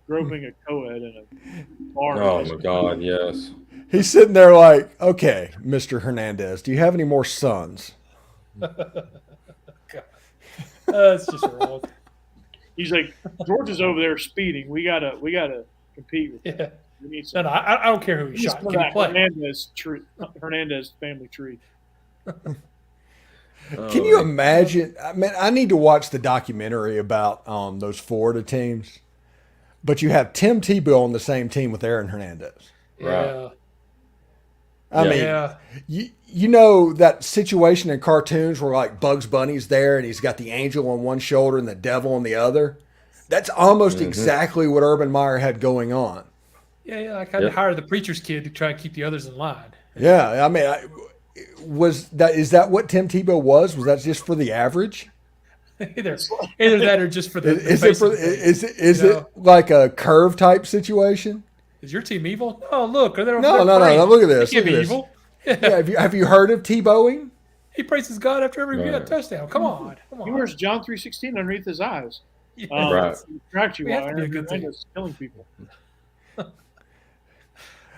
Groping a co-ed in a bar. Oh my God, yes. He's sitting there like, okay, Mr. Hernandez, do you have any more sons? That's just wrong. He's like, Georgia's over there speeding. We gotta compete with him. Yeah. We need No, some. I don't care who he shot. Can he play? Hernandez family tree. Can you imagine? I mean, I need to watch the documentary about those Florida teams. But you have Tim Tebow on the same team with Aaron Hernandez. Yeah. I mean, Yeah. you know that situation in cartoons where like Bugs Bunny's there and he's got the angel on one shoulder and the devil on the other? That's almost exactly what Urban Meyer had going on. Yeah. I kind of hired the preacher's kid to try and keep the others in line. Yeah, I mean, is that what Tim Tebow was? Was that just for the average? Either that or just for the. Is it like a curve type situation? Is your team evil? Oh, look. Are they No. Look at this. He can't Look be at this. evil. Yeah, have you heard of Tebowing? He praises God after every touchdown. Come on. He wears John 3:16 underneath his eyes. Yeah. Right. Distract you We have while to be a Aaron good team. Hernandez is killing people.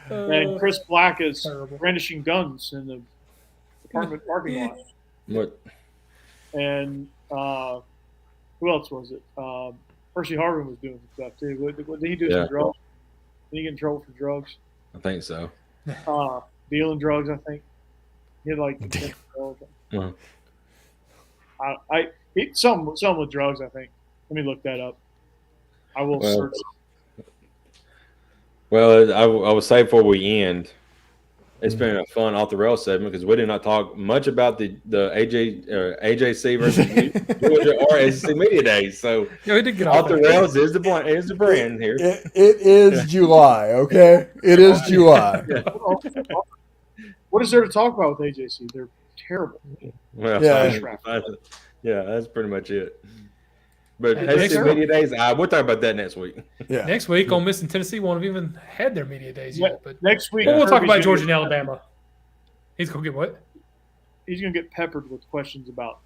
And Chris Black is terrible. brandishing guns in the apartment parking lot. What? And who else was it? Percy Harvin was doing some stuff too. Did he do some drugs? Did he get in trouble for drugs? I think so. Dealing drugs, I think. He had like Uh-huh. some with drugs, I think. Let me look that up. I will search. Well, I will say before we end, it's been a fun off the rail segment because we did not talk much about the AJC versus Georgia or AJC Media Days. So we did get off the rails is the brand here. It is July, okay? It is July. What is there to talk about with AJC? They're terrible. Well, Yeah. that's pretty much it. But Next AJC Media Days, we'll talk about that next week. Yeah. Next week, Ole Miss and Tennessee won't have even had their media days yet. But Next week, we'll talk Kirby's about gonna Georgia and get- Alabama. He's going to get what? He's going to get peppered with questions about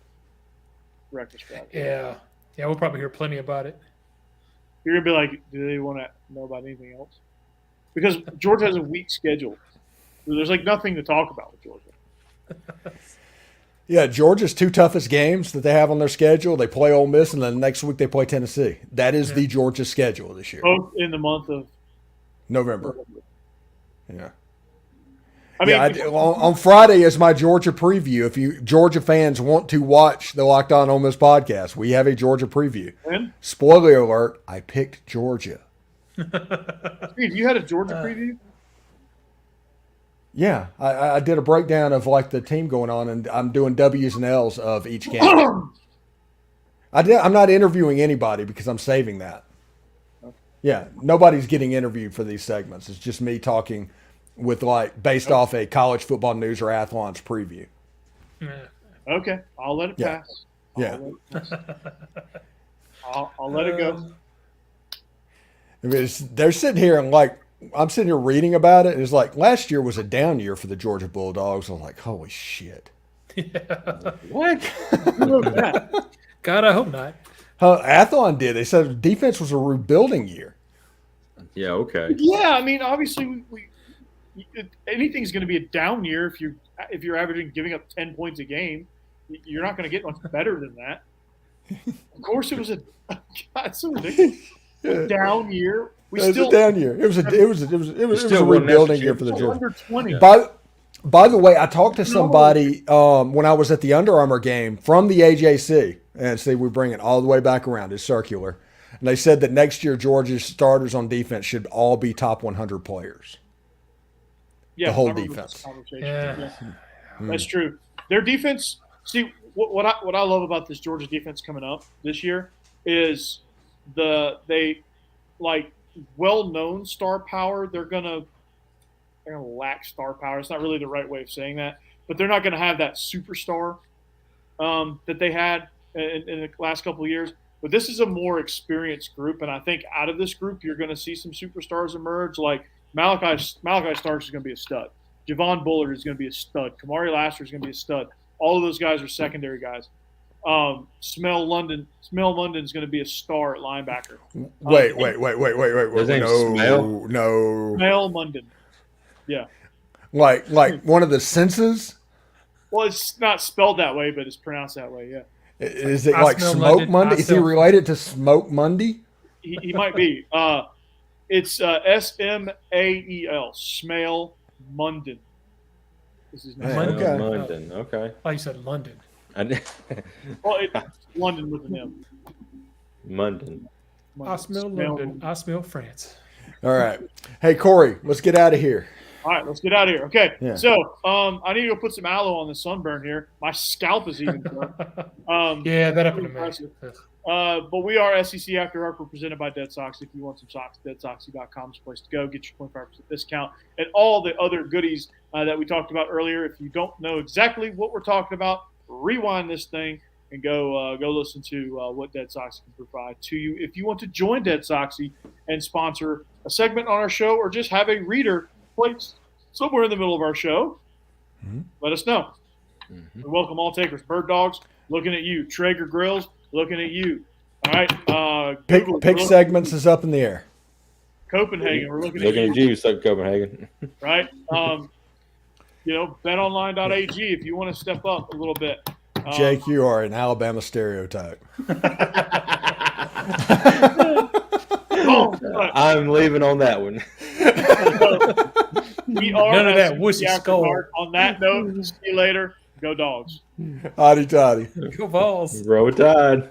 record scratch. Yeah. Yeah, we'll probably hear plenty about it. You're going to be like, do they want to know about anything else? Because Georgia has a weak schedule. There's like nothing to talk about with Georgia. Yeah, Georgia's 2 toughest games that they have on their schedule. They play Ole Miss, and then next week they play Tennessee. That is the Georgia schedule this year. Both in the month of November. Yeah. On Friday is my Georgia preview. If you Georgia fans want to watch the Locked On Ole Miss podcast, we have a Georgia preview. And? Spoiler alert, I picked Georgia. Steve, you had a Georgia preview? Yeah, I did a breakdown of like the team going on, and I'm doing W's and L's of each game. I'm not interviewing anybody because I'm saving that. Yeah, nobody's getting interviewed for these segments. It's just me talking with based off a college football news or Athlon's preview. Okay, I'll let it pass. I'll let it go. They're sitting here and I'm sitting here reading about it. And it's like last year was a down year for the Georgia Bulldogs. I'm like, holy shit. Yeah. What? God, I hope not. Athlon did. They said defense was a rebuilding year. Yeah. Okay. Yeah, I mean, obviously, anything's going to be a down year if you're averaging giving up 10 points a game. You're not going to get much better than that. Of course, it was God, so ridiculous. A down year. It was a down year. It was a rebuilding year for the Georgia. Under 20. By the way, I talked to somebody when I was at the Under Armour game from the AJC, and see, we bring it all the way back around. It's circular. And they said that next year Georgia's starters on defense should all be top 100 players. Yeah, the whole defense. Yeah. That's true. Their defense. See, what I love about this Georgia defense coming up this year is well-known star power. They're gonna lack star power. It's not really the right way of saying that, but they're not going to have that superstar that they had in the last couple of years. But this is a more experienced group, and I think out of this group, you're going to see some superstars emerge. Like Malachi Starks is going to be a stud. Javon Bullard is going to be a stud. Kamari Lassiter is going to be a stud. All of those guys are secondary guys. Smell London is going to be a star at linebacker. Wait. No. Smell London. Yeah. Like one of the senses? Well, it's not spelled that way, but it's pronounced that way, yeah. Is it like Smoke Monday? Is he related to Smoke Monday? He might be. It's Smael. Smell Munden. This is okay. London. Okay. Oh, you said London. Well, it's London with an M. Munden. I smell London. I smell France. All right. Hey, Corey, let's get out of here. All right, let's get out of here. Okay, So I need to go put some aloe on the sunburn here. My scalp is even done. Yeah, that happened to me. But we are SEC After Dark. We're presented by DeadSoxy. If you want some socks, DeadSoxy.com is the place to go. Get your 25% discount and all the other goodies that we talked about earlier. If you don't know exactly what we're talking about, rewind this thing and go listen to what DeadSoxy can provide to you. If you want to join DeadSoxy and sponsor a segment on our show or just have a reader placed somewhere in the middle of our show, let us know. We welcome all takers. Bird Dogs, looking at you. Traeger Grills, looking at you. All right. Pick segments is up in the air. Copenhagen, we're looking at you. Copenhagen. Right. BetOnline.ag if you want to step up a little bit. Jake, you are an Alabama stereotype. I'm leaving on that one. We are none of that wussy skull. On that note, see you later. Go Dogs. Hotty toddy. Go Vols. Roll Tide.